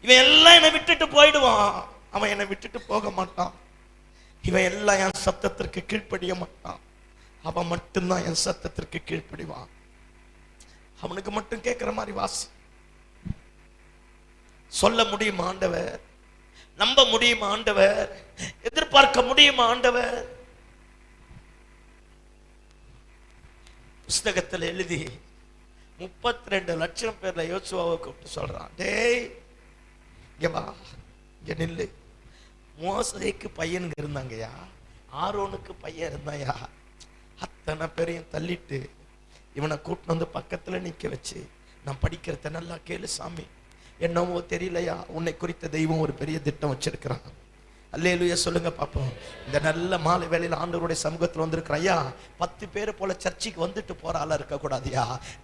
Speaker 1: இவன் எல்லாம் என்னை விட்டுட்டு போயிடுவான், அவன் என்னை விட்டுட்டு போக மாட்டான். இவன் எல்லாம் என் சத்தத்திற்கு கீழ்ப்படிய மாட்டான், அவன் மட்டும்தான் என் சத்தத்திற்கு கீழ்ப்படிவான். அவனுக்கு மட்டும் கேட்கிற மாதிரி வாசி. சொல்ல முடியும் ஆண்டவர், நம்ப முடியுமா ஆண்டவர்? எதிர்பார்க்க முடியுமா ஆண்டவர்? புஸ்தகத்தில் எழுதி 32 லட்சம் பேர்ல யோசுவாவை கூப்பிட்டு சொல்றான், டேய் இங்க வா, இங்க நில்லு. மோசேக்கு பையனுங்க இருந்தாங்கயா, ஆரோனுக்கு பையன் இருந்தாயா, அத்தனை பேரையும் தள்ளிட்டு இவனை கூட்டிட்டு வந்து பக்கத்துல நிக்க வச்சு, நான் படிக்கிறத நல்லா கேளு சாமி, என்னவோ தெரியலையா, உன்னை குறித்த தெய்வம் ஒரு பெரிய திட்டம் வச்சிருக்கிறான். அல்லேலூயா சொல்லுங்க பாப்போம். இந்த நல்ல மாலை வேளையில் ஆண்டவருடைய சமூகத்தில் வந்திருக்கிற ஐயா, 10 பேர் போல சர்ச்சைக்கு வந்துட்டு போற ஆளா இருக்க கூடாதியா.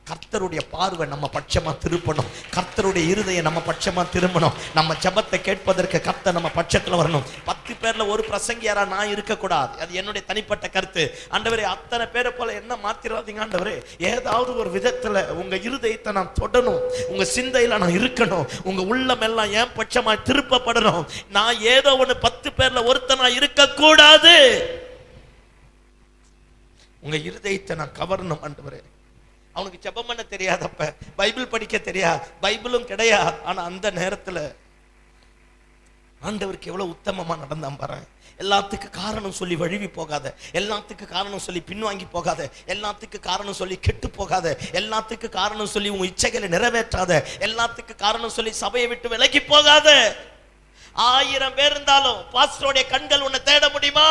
Speaker 1: கர்த்தருடைய பார்வை நம்ம பட்சமா திருப்பணும், கர்த்தருடைய இருதயம் நம்ம பட்சமா திரும்பணும், நம்ம ஜெபத்தை கேட்பதற்கு கர்த்தர் நம்ம பட்சத்துல வரணும். 10 பேர்ல ஒரு பிரசங்கியாரா நான் இருக்க கூடாது, அது என்னுடைய தனிப்பட்ட கருத்து. ஆண்டவரே அத்தனை பேரை போல என்ன மாத்திராதீங்க ஆண்டவரே. ஏதாவது ஒரு விதத்துல உங்க இருதயத்தை நான் தொடணும், உங்க சிந்தையில நான் இருக்கணும், உங்க உள்ளம் எல்லாம் என் பட்சமா திருப்பப்படணும். நான் ஏதோ ஒண்ணு 10 பேர்ல ஒருத்தனா இருக்க கூடாது. உங்க இருதயத்தை நான் கவரணும் ஆண்டவரே. அவனுக்கு ஜெபம் பண்ண தெரியாதப்ப, பைபிள் படிக்க தெரியாது, பைபிளும் கிடையாது. ஆனா அந்த நேரத்துல ஆண்டவருக்கு எவ்வளவு உத்தமமா நடந்தான் பாரு. எல்லாத்துக்கு காரணம் சொல்லி வழுவி போகாத, எல்லாத்துக்கு காரணம் சொல்லி பின்வாங்கி போகாத, எல்லாத்துக்கு காரணம் சொல்லி கெட்டு போகாத, எல்லாத்துக்கு காரணம் சொல்லி உங்க இச்சைகளை நிறைவேற்றாத, எல்லாத்துக்கு காரணம் சொல்லி சபையை விட்டு விலகி போகாத. 1000 பேர் இருந்தாலும் பாஸ்டருடைய கண்கள் உன்னை தேட முடியுமா?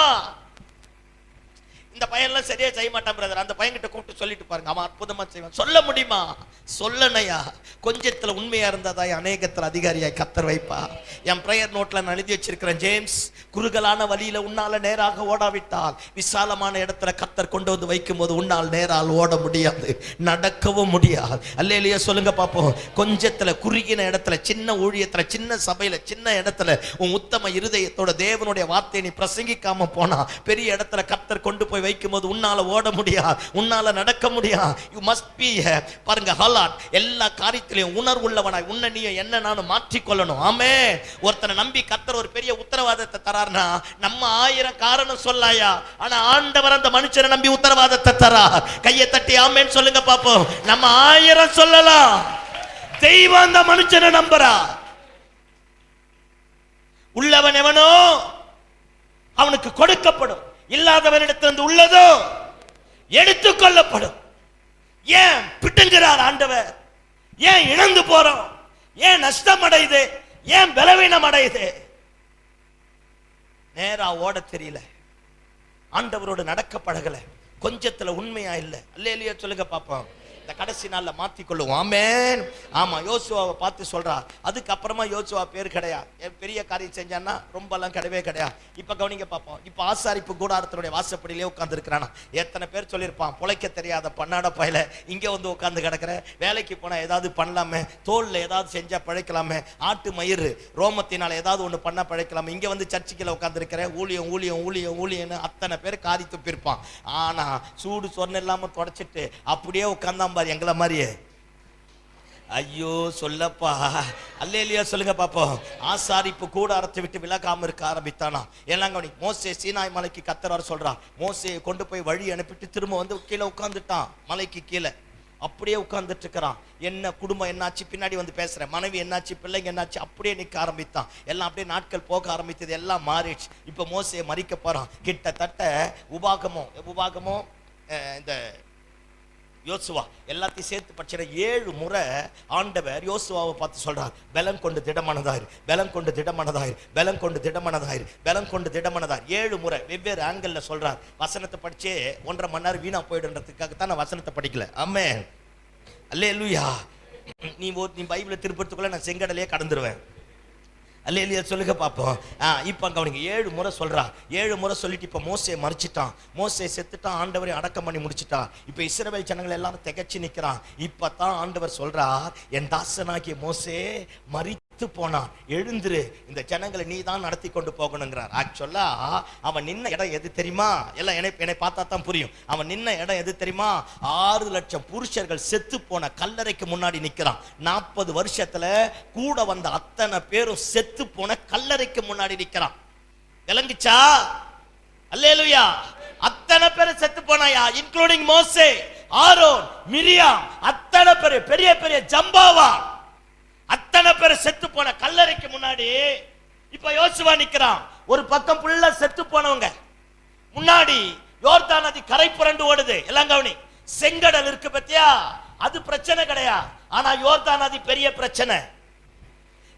Speaker 1: இந்த பையன்லாம் சரியா செய்ய மாட்டான் பிரதர், அந்த பையன்கிட்ட கூப்பிட்டு சொல்லிட்டு பாருங்க, அவன் அற்புதமா செய்வான். சொல்ல முடியுமா? சொல்லணையா? கொஞ்சத்துல உண்மையா இருந்தாதாய் அநேகத்துல அதிகாரியாய் கர்த்தர் வைப்பா. என் பிரேயர் நோட்ல நான் எழுதி வச்சிருக்கிறேன், ஜேம்ஸ், குறுகலான வழியில உன்னால நேராக ஓடாவிட்டால் விசாலமான இடத்துல கர்த்தர் கொண்டு வந்து வைக்கும் போது உன்னால் நேரால் ஓட முடியாது, நடக்கவும் முடியாது. அல்லேலூயா சொல்லுங்க பாப்போம். கொஞ்சத்துல குறுகின இடத்துல, சின்ன ஊழியத்துல, சின்ன சபையில, சின்ன இடத்துல உன் உத்தம இருதயத்தோட தேவனுடைய வார்த்தையை நீ பிரசங்கிக்காம போனா பெரிய இடத்துல கர்த்தர் கொண்டு போய் வைக்கும் போது உன்னால ஓட முடியாது, உன்னால நடக்க முடியாது. யூ மஸ்ட் பீ பாருங்க ஹாலாட், எல்லா காரியத்திலையும் உணர்வுள்ளவனாய் உன்னை நீ என்ன நானும் மாற்றிக்கொள்ளணும். ஆமே. ஒருத்தனை நம்பி கர்த்தர் ஒரு பெரிய உத்தரவாதத்தை தரார்னா நம்ம 1000 காரணம் சொல்லாயா, ஆனா ஆண்டவர் அந்த மனுஷனை நம்பி உத்தரவாதத்தை தரார். கையை தட்டி ஆமேன்னு சொல்லுங்க பாப்போம். நம்ம 1000 சொல்லலாம், தெய்வம் அந்த மனுஷனை நம்புறா. உள்ளவன் எவனோ அவனுக்கு கொடுக்கப்படும், இல்லாதவனிடத்திலிருந்து உள்ளதோ எடுத்துக் கொள்ளப்படும். ஏன் பிட்டுங்கிறார் ஆண்டவர்? ஏன் இழந்து போறோம்? ஏன் நஷ்டம் அடையுது? ஏன் பலவீனம் அடையுது? நேரா ஓட தெரியல, ஆண்டவரோடு நடக்க பழகல, கொஞ்சத்துல உண்மையா இல்ல. அல்லேலூயா சொல்லுங்க பாப்போம். இந்த கடைசி நாள்ல மாத்திக்கொள்ளுவோம். ஆமென். ஆமா, யோசுவாவை பார்த்து சொல்றார். அதுக்கப்புறமா யோசுவா பேர் கிடையாது, பெரிய காரியம் செஞ்சான்னா ரொம்ப எல்லாம் கிடையவே கிடையாது. இப்ப கவனிங்க பாப்போம். இப்ப ஆசாரிப்பு கூடாரத்தினுடைய வாசப்படியிலே உட்கார்ந்து இருக்கிறானா. எத்தனை பேர் சொல்லியிருப்பான், பொழைக்க தெரியாத பன்னாட பயில இங்க வந்து உட்கார்ந்து கிடக்குற, வேலைக்கு போனா ஏதாவது பண்ணலாமே, தோல்ல ஏதாவது செஞ்சா பழைக்கலாமே, ஆட்டு மயிறு ரோமத்தினால ஏதாவது ஒண்ணு பண்ணா பழைக்கலாமே, இங்க வந்து சர்ச்சுக்குள்ள உட்கார்ந்து இருக்கிற, ஊழியம் ஊழியம் ஊழியம் ஊழியன்னு அத்தனை பேர் காரி துப்பிருப்பான். ஆனா சூடு சொன்ன இல்லாம தொடச்சிட்டு அப்படியே உட்கார்ந்தான் பாரு, எங்களை மாதிரியே. ஐயோ சொல்லப்பா. அல்லேலூயா சொல்லுங்க பாப்போம். ஆசாரிப்பு கூடாரத்தை விட்டு விலகாம இருக்க ஆரம்பித்தானா. எல்லாம் கவனி. மோசே சீனாய் மலைக்கு கர்த்தர் சொல்றான், மோசேயை கொண்டு போய் வழி அனுப்பிட்டு திரும்ப வந்து கீழே உட்கார்ந்துட்டான், மலைக்கு கீழே அப்படியே உட்கார்ந்துட்டு இருக்கிறான். என்ன குடும்பம் என்னாச்சு, பின்னாடி வந்து பேசுறேன், மனைவி என்னாச்சு, பிள்ளைங்க என்னாச்சு, அப்படியே நிக்க ஆரம்பித்தான். எல்லாம் அப்படியே நாட்கள் போக ஆரம்பித்தது, எல்லாம் மாறிடுச்சு. இப்ப மோசே மறிக்க போறான். கிட்டத்தட்ட உபாகமோ இந்த யோசுவா எல்லாத்தையும் சேர்த்து படிச்ச 7 முறை ஆண்டவர் யோசுவாவை பார்த்து சொல்றார், பலம் கொண்டு திடமானதாயிரு, பலம் கொண்டு திடமானதாயிரு, பலம் கொண்டு திடமானதாயிரு, பலம் கொண்டு திடமானதாயிரு. 7 முறை வெவ்வேறு ஆங்கிள் சொல்றார். வசனத்தை படிச்சே 1.5 மணி நேரம் வீணா போயிடுன்றதுக்காகத்தான் நான் வசனத்தை படிக்கல. ஆமென். அல்லேலூயா. நீ பைபிளை திருப்பத்துக்குள்ள நான் செங்கடலையே கடந்துருவேன். அல்லேலூயா சொல்லுங்க பாப்போம். இப்ப கவனிங்க, 7 முறை சொல்றா. 7 முறை சொல்லிட்டு இப்ப மோசே மரிச்சிட்டான், மோசே செத்துட்டான், ஆண்டவரை அடக்கம் பண்ணி முடிச்சிட்டான். இப்ப இஸ்ரவேல் ஜனங்கள் எல்லாரும் திகைச்சு நிக்கிறான். இப்பதான் ஆண்டவர் சொல்றார், என் தாசனாகிய மோசே மரித்து போனான், எழுந்துரு, இந்த ஜனங்களை நீ தான் நடத்தி கொண்டு போகணுங்கிறார். ஆக்சுவலா அவன் நின்ன இடம் எது தெரியுமா? எல்லாம் என்னை பார்த்தா தான் புரியும். அவன் நின்ன இடம் எது தெரியுமா? 6 லட்சம் புருஷர்கள் செத்து போன கல்லறைக்கு முன்னாடி நிக்கிறான். 40 வருஷத்துல கூட வந்த அத்தனை பேரும் செத்து போன கல்லறைக்கு முன்னாடி நிக்கிறான். விளங்குச்சா? அல்லேலூயா. அத்தனை பேர் செத்து போனாயா, இன்க்ளூடிங் மோசே, ஆரோன், மிரியாம், அத்தனை பேர், பெரிய பெரிய ஜம்பாவா, அத்தனை பேர் செத்து போன கல்லறைக்கு முன்னாடி இப்ப யோசுவா நிக்கிறான், ஒரு பக்கம் புள்ள செத்து போனவங்க, முன்னாடி யோர்தான் நதி கரை புரண்டு ஓடுது. எல்லாம் கவனி, செங்கடல் இருக்கு பத்தியா, அது பிரச்சனை கிடையாது. ஆனா யோர்தான் நதி பெரிய பிரச்சனை.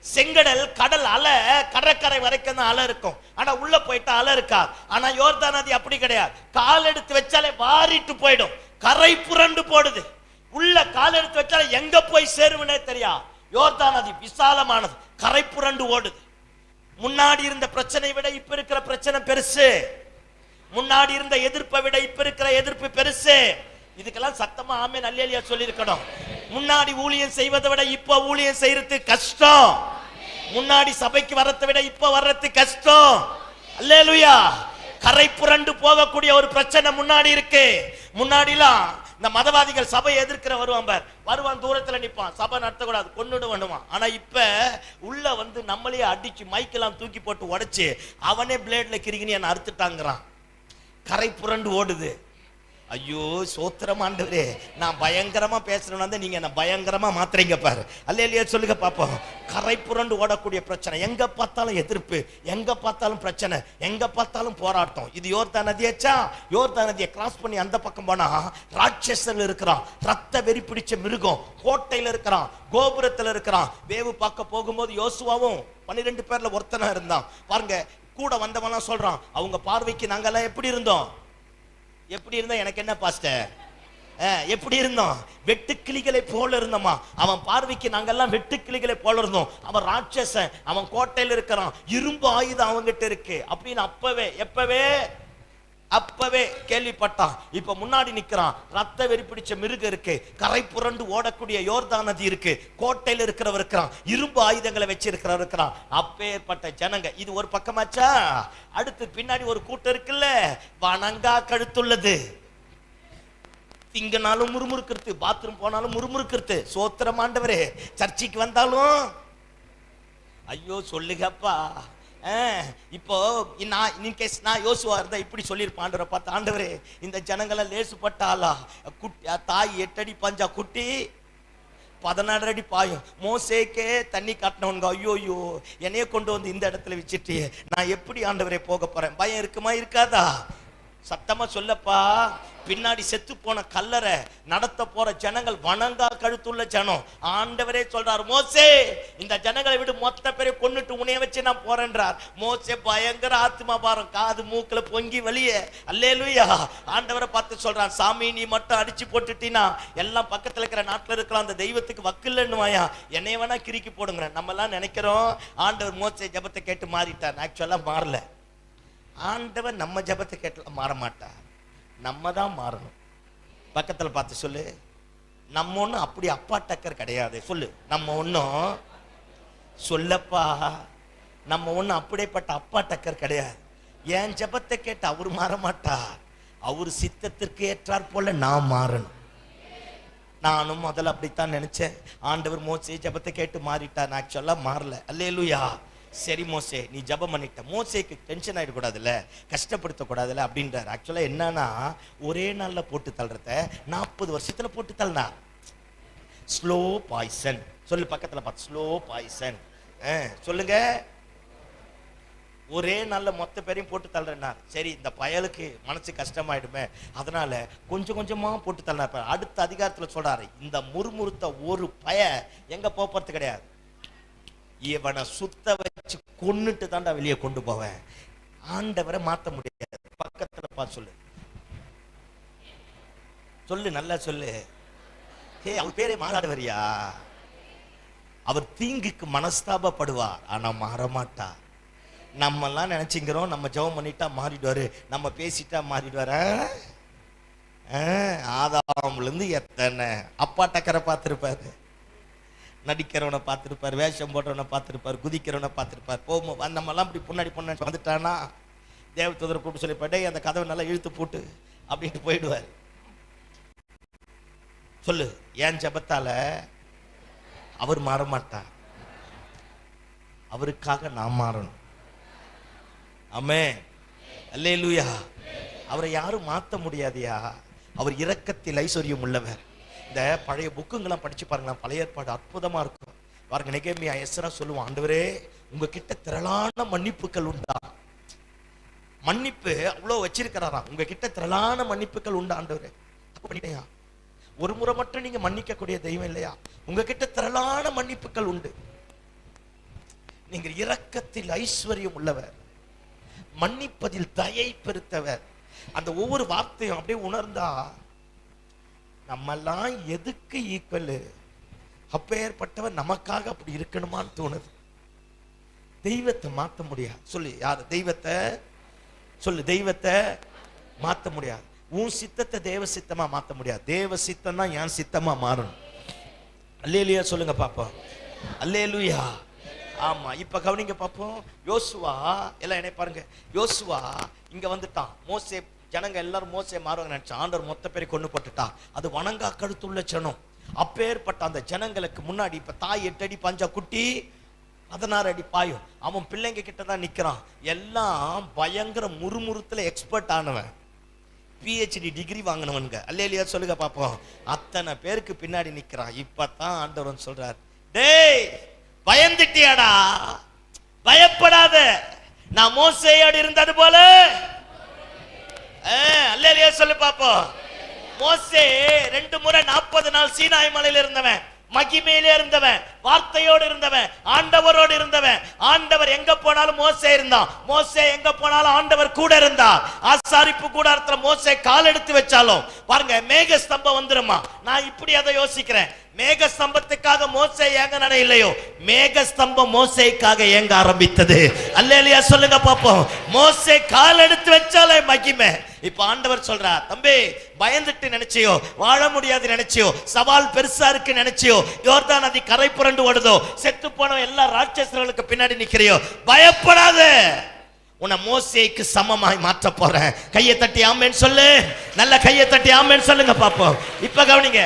Speaker 1: செங்கடல் கடல் அலை, கடற்கரை வரைக்கும் தான் அலை இருக்கும், ஆனா உள்ள போயிட்டா அலை இருக்கா. ஆனா யோர்தான் நதி அப்படி கிடையாது, கால் எடுத்து வச்சாலே வாரிட்டு போயிடும், கரை புரண்டு போடுது. உள்ள கால் எடுத்து வச்சாலே எங்க போய் சேருவனே தெரியா. யோர்தான் நதி விசாலமானது, கரை புரண்டு ஓடுது. முன்னாடி இருந்த பிரச்சனை விட இப்ப இருக்கிற பிரச்சனை பெருசு. முன்னாடி இருந்த எதிர்ப்பை விட இப்ப இருக்கிற எதிர்ப்பு பெருசு. இதுக்கெல்லாம் சத்தமா ஆமென் அல்லேலூயா சொல்லி இருக்கணும். முன்னாடி ஊழியம் செய்வதை விட இப்ப ஊழியம் செய்யறது கஷ்டம். முன்னாடி சபைக்கு வர்றதை விட இப்ப வர்றது கஷ்டம். அல்லேலூயா. கரை புரண்டு போகக்கூடிய ஒரு பிரச்சனை முன்னாடி இருக்கு. முன்னாடிலாம் இந்த மதவாதிகள் சபையை எதிர்க்கிற வருவான், தூரத்துல நிப்பான், சபை நடத்தக்கூடாது, கொன்னுடு பண்ணுவான். ஆனா இப்ப உள்ள வந்து நம்மளே அடிச்சு மைக்கெல்லாம் தூக்கி போட்டு உடைச்சு அவனே பிளேட்ல கிரிகினி என்ன அறுத்துட்டாங்கிறான். கரை புரண்டு ஓடுது. ஐயோ சோத்திரம் ஆண்டவரே, நான் பயங்கரமா பேசுறேன்னு நீங்க என்ன பயங்கரமா மாத்துறீங்க பாரு. அல்லேலூயா சொல்லுங்க பாப்போம். கரை புரண்டு ஓடக்கூடிய பிரச்சனை, எங்க பார்த்தாலும் எதிர்ப்பு, எங்க பார்த்தாலும் பிரச்சனை, எங்க பார்த்தாலும் போராட்டம். இது யோர்தான் நதியாச்சா. யோர்தான் நதியை கிராஸ் பண்ணி அந்த பக்கம் போனா ராட்சசன் இருக்கிறான், ரத்த வெறி பிடிச்ச மிருகம் கோட்டையில இருக்கிறான், கோபுரத்துல இருக்கிறான். வேவு பார்க்க போகும்போது யோசுவாவும் 12 பேர்ல ஒருத்தனா இருந்தான் பாருங்க. கூட வந்தவன் சொல்றான், அவங்க பார்வைக்கு நாங்கெல்லாம் எப்படி இருந்தோம், எப்படி இருந்தோம், எனக்கு என்ன பாஸ்டர், எப்படி இருந்தோம், வெட்டுக்கிளிகளை போல இருந்தோமா. அவன் பார்வைக்கு நாங்கெல்லாம் வெட்டுக்கிளிகளை போல இருந்தோம். அவன் ராட்சசன், அவன் கோட்டையில் இருக்கிறான், இரும்பு ஆயுதம் அவங்கிட்ட இருக்கு அப்படின்னு அப்பவே கேள்விப்பட்டான். இப்ப முன்னாடி நிக்கிறான், ரத்த வெறி பிடிச்ச மிருகம் இருக்கு, கரை புரண்டு ஓடக்கூடிய யோர்தான் நதி இருக்கு, கோட்டையில் இருக்கிறவர் இருக்கிறான், இரும்பு ஆயுதங்களை வச்சிருக்கிறவர் இருக்கிறான். அப்பேற்பட்ட ஜனங்க. இது ஒரு பக்கமாச்சா. அடுத்து பின்னாடி ஒரு கூட்டம் இருக்குல்ல, வணங்கா கழுத்துள்ளது. திங்கனாலும் முறுமுறுக்கிறது, பாத்ரூம் போனாலும் முறுமுறுக்கிறது. சோத்திரம் ஆண்டவரே. சர்ச்சைக்கு வந்தாலும் ஐயோ சொல்லுங்கப்பா. இப்போ நான் யோசுவா இருந்தா இப்படி சொல்லியிருப்பேன், ஆண்டவரை பார்த்து, ஆண்டவரே இந்த ஜனங்களை லேசுப்பட்டாளா, தாய் 8 அடி பாஞ்சா குட்டி 16 அடி பாயும். மோசேக்கே தண்ணி காட்டினவனுங்க, ஐயோ என்னைய கொண்டு வந்து இந்த இடத்துல வச்சுட்டு நான் எப்படி ஆண்டவரே போக போறேன். பயம் இருக்குமா இருக்காதா? சத்தமா சொல்லப்பா. பின்னாடி செத்து போன கல்லறை நடத்த போற ஜனங்கள் வணங்கா கழுத்துள்ள ஜனம். ஆண்டவரே சொல்றார், மோசே இந்த ஜனங்களை விட்டு மொத்த பேரை கொன்னுட்டு உன்னைய வச்சு நான் போறேன்றார். மோசே பயங்கர ஆத்மா பாரம், காது மூக்குல பொங்கி வெளியே. அல்லேலூயா. ஆண்டவரை பார்த்து சொல்றான், சாமி நீ மட்டும் அடிச்சு போட்டுட்டீனா எல்லாம் பக்கத்துல இருக்கிற நாட்டுல இருக்கலாம், அந்த தெய்வத்துக்கு வக்கில்லன்னு வாயா, என்னைய வேணா கிறுக்கி போடுங்க. நம்ம எல்லாம் நினைக்கிறோம் ஆண்டவர் மோசே ஜபத்தை கேட்டு மாறிட்டார். ஆக்சுவலா மாறல. ஆண்டவர் நம்ம ஜபத்தை கேட்டு மாற மாட்டார், நம்ம தான் மாறணும். பக்கத்துல பார்த்து சொல்லு, நம்ம ஒன்றும் அப்படி அப்பா டக்கர் கிடையாது. சொல்லு, நம்ம ஒன்றும் சொல்லப்பா, நம்ம ஒன்றும் அப்படியேப்பட்ட அப்பா டக்கர் கிடையாது. என் ஜபத்தை கேட்டு அவர் மாற மாட்டார், அவர் சித்தத்திற்கு ஏற்றார் போல நான் மாறணும். நானும் முதல்ல அப்படித்தான் நினைச்சேன். ஆண்டவர் மோசே ஜபத்தை கேட்டு மாறிட்டார், நான் ஆக்சுவலா மாறல. அல்லேலூயா. சரி மோசே நீ ஜபம் பண்ணிட்ட, மோசேக்கு டென்ஷன் ஆயிடக்கூடாதுல்ல, கஷ்டப்படுத்தக்கூடாதுல்ல அப்படின்றார். ஆக்சுவலா என்னன்னா, ஒரே நாள்ல போட்டு தள்ளுறத 40 வருஷத்துல போட்டு தள்ளனா. Slow poison. சொல்லு பக்கத்துல பார்த்து, ஸ்லோ பாய்சன். சொல்லுங்க. ஒரே நாள்ல மொத்த பேரையும் போட்டு தள்ளுறேன்னார். சரி இந்த பயலுக்கு மனசு கஷ்டமாயிடுமே, அதனால கொஞ்சம் கொஞ்சமா போட்டு தள்ளினார். அடுத்த அதிகாரத்துல சொல்றாரு, இந்த முறுமுறுத்த ஒரு பய எங்க போறது கிடையாது, இவனை சுத்த வச்சு கொன்னுட்டு தாண்டா வெளியே கொண்டு போவேன். ஆண்டவரை மாத்த முடியாது. பக்கத்துல பார்த்து சொல்லு, சொல்லு நல்லா சொல்லு. அவர் பேரே மாறாதவரியா. அவர் தீங்குக்கு மனஸ்தாபப்படுவார், ஆனா மாறமாட்டார். நம்ம எல்லாம் நினைச்சுக்கிறோம் நம்ம ஜெபம் பண்ணிட்டா மாறிடுவாரு, நம்ம பேசிட்டா மாறிடுவார. ஆதாம்ல இருந்து எத்தனை அப்பா டக்கரை பார்த்திருப்பாரு, நடிக்கிறவனை பார்த்துருப்பார், வேஷம் போடுறவனை பார்த்துருப்பார், குதிக்கிறவனை பார்த்துருப்பார். போகும்போது நம்மெல்லாம் இப்படி பொன்னாடி வந்துட்டானா தேவதூதரை கூப்பிட்டு சொல்லி போயிட்டே அந்த கதவை நல்லா இழுத்து போட்டு அப்படின்ட்டு போயிடுவார். சொல்லு, ஏன் ஜபத்தால அவர் மாற மாட்டார், அவருக்காக நான் மாறணும். ஆமென். அல்லேலூயா. அவரை யாரும் மாற்ற முடியாதியா. அவர் இரக்கத்தில் ஐஸ்வர்யம் உள்ளவர். இந்த பழைய புக்குங்கெல்லாம் படிச்சு பாருங்களா, பழைய ஏற்பாடு அற்புதமா இருக்கும். பாருங்க, நெகேமியா எஸ்ரா சொல்லுவான், ஆண்டவரே உங்ககிட்ட திரளான மன்னிப்புகள் உண்டா? மன்னிப்பு அவ்வளவு வச்சிருக்கிறாராம், உங்ககிட்ட திரளான மன்னிப்புகள் உண்டா ஆண்டவரே? பண்ணிட்டேயா? ஒரு முறை மட்டும் நீங்க மன்னிக்க கூடிய தெய்வம் இல்லையா? உங்ககிட்ட திரளான மன்னிப்புகள் உண்டு. நீங்க இரக்கத்தில் ஐஸ்வர்யம் உள்ளவர், மன்னிப்பதில் தயை பெருத்தவர். அந்த ஒவ்வொரு வார்த்தையும் அப்படியே உணர்ந்தா நம்மெல்லாம் எதுக்கு ஈக்குவல்? அப்பேற்பட்டவர் நமக்காக அப்படி இருக்கணுமான்னு தோணுது. தெய்வத்தை மாத்த முடியாது. சொல்லு யாரு? தெய்வத்தை சொல்லு. தெய்வத்தை மாத்த முடியாது. உன் சித்தத்தை தேவ சித்தமா மாத்த முடியாது. தேவ சித்தம் தான் என் சித்தமா மாறணும். அல்லேலூயா சொல்லுங்க பாப்போம். அல்லேலூயா. ஆமா, இப்ப கவனிங்க பாப்போம். யோசுவா எல்லாம் என்ன பாருங்க, யோசுவா இங்க வந்துட்டான். மோசே ஜனங்க எல்லாரும் மோசே மாறுவாங்க நினைச்சா, ஆண்டவர் மொத்த பேரை கொண்டு போட்டுட்டா. அது வணங்கா கழுத்துள்ள ஜனம். அப்பேற்பட்ட அந்த ஜனங்களுக்கு முன்னாடி இப்ப தாய் 8 அடி பாஞ்சா குட்டி 16 அடி பாயும். அவன் பிள்ளைங்க கிட்ட தான் நிக்கிறான். எல்லாம் பயங்கர முறுமுறுத்துல எக்ஸ்பர்ட் ஆனவன், PhD டிகிரி வாங்கினவனுங்க. அல்லேலூயா சொல்லுங்க பாப்போம். அத்தனை பேருக்கு பின்னாடி நிக்கிறான். இப்பதான் ஆண்டவன் சொல்றார், டேய் பயந்துட்டியாடா, பயப்படாத, நான் மோசேயோடு இருந்தது போல. அல்லேலூயா சொல்லு பாப்போம். மோசே 2 முறை 40 நாள் சீனாய் மலையில இருந்தவன், மகிமையிலே இருந்தவன், வார்த்தையோடு இருந்தவன், ஆண்டவரோடு இருந்தவன். ஆண்டவர் எங்க போனாலும் மோசே இருந்தான். மோசே எங்க போனாலும் ஆண்டவர் கூட இருந்தார். ஆசாரிப்பு கூடாரத்துல மோசே கால் எடுத்து வச்சாலும் பாருங்க, மேக ஸ்தம்பம் வந்துருமா. நான் இப்படி அதை யோசிக்கிறேன், மேக ஸ்தம்பத்துக்காக மோசே ஏங்க நட இல்லையோ, மேக ஸ்தம்பம் மோசேக்காக ஏங்க ஆரம்பித்தது. அல்லேலூயா சொல்லுங்க பாப்போம். மோசே கால் எடுத்து வச்சாலே மகிமை. இப்ப ஆண்டவர் சொல்றார், தம்பி பயந்துட்டு நினைச்சியோ, வாழ முடியாது நினைச்சியோ, சவால் பெருசா இருக்கு நினைச்சியோ, யோர்தான் நதி கரை புரண்டு ஓடுதோ, செத்து போன எல்லா ராட்சசர்களுக்கு பின்னாடி நிக்கிறியோ, பயப்படாத, உன்னை மோசேக்கு சமமாய் மாற்ற போறேன். கையை தட்டி ஆமென் சொல்லு. நல்ல கையை தட்டி ஆமென் சொல்லுங்க பாப்போம். இப்ப கவனிங்க,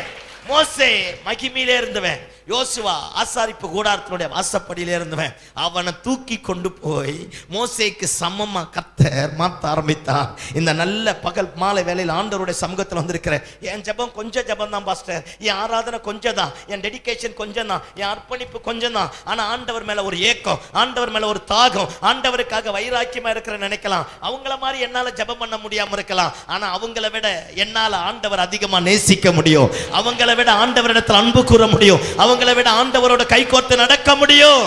Speaker 1: மோசே மகிமையிலே இருந்தவன், யோசுவா ஆசாரிப்பு கூடாரத்தினுடைய வாசப்படியில இருந்தவன். அவனை தூக்கி கொண்டு போய் மோசேக்கு சமமா கர்த்தர் மாற்ற ஆரம்பித்தான். இந்த நல்ல பகல் மாலை வேளையில் ஆண்டவருடைய சமூகத்தில் வந்திருக்கிற என் ஜெபம் கொஞ்சம் ஜெபம் தான் பாஸ்டர், என் ஆராதனை கொஞ்சம் தான், என் டெடிகேஷன் கொஞ்சம் தான், என் அர்ப்பணிப்பு கொஞ்சம் தான். ஆனா ஆண்டவர் மேல ஒரு ஏக்கம், ஆண்டவர் மேல ஒரு தாகம், ஆண்டவருக்காக வைராக்கியமா இருக்கிற நினைக்கலாம். அவங்கள மாதிரி என்னால ஜெபம் பண்ண முடியாம இருக்கலாம். ஆனா அவங்கள விட என்னால ஆண்டவர் அதிகமா நேசிக்க முடியும். அவங்கள விட ஆண்டவரிடத்தில் அன்பு கூற முடியும். அவங்களை விட ஆண்டவரோட கை கோர்த்து நடக்க முடியும்.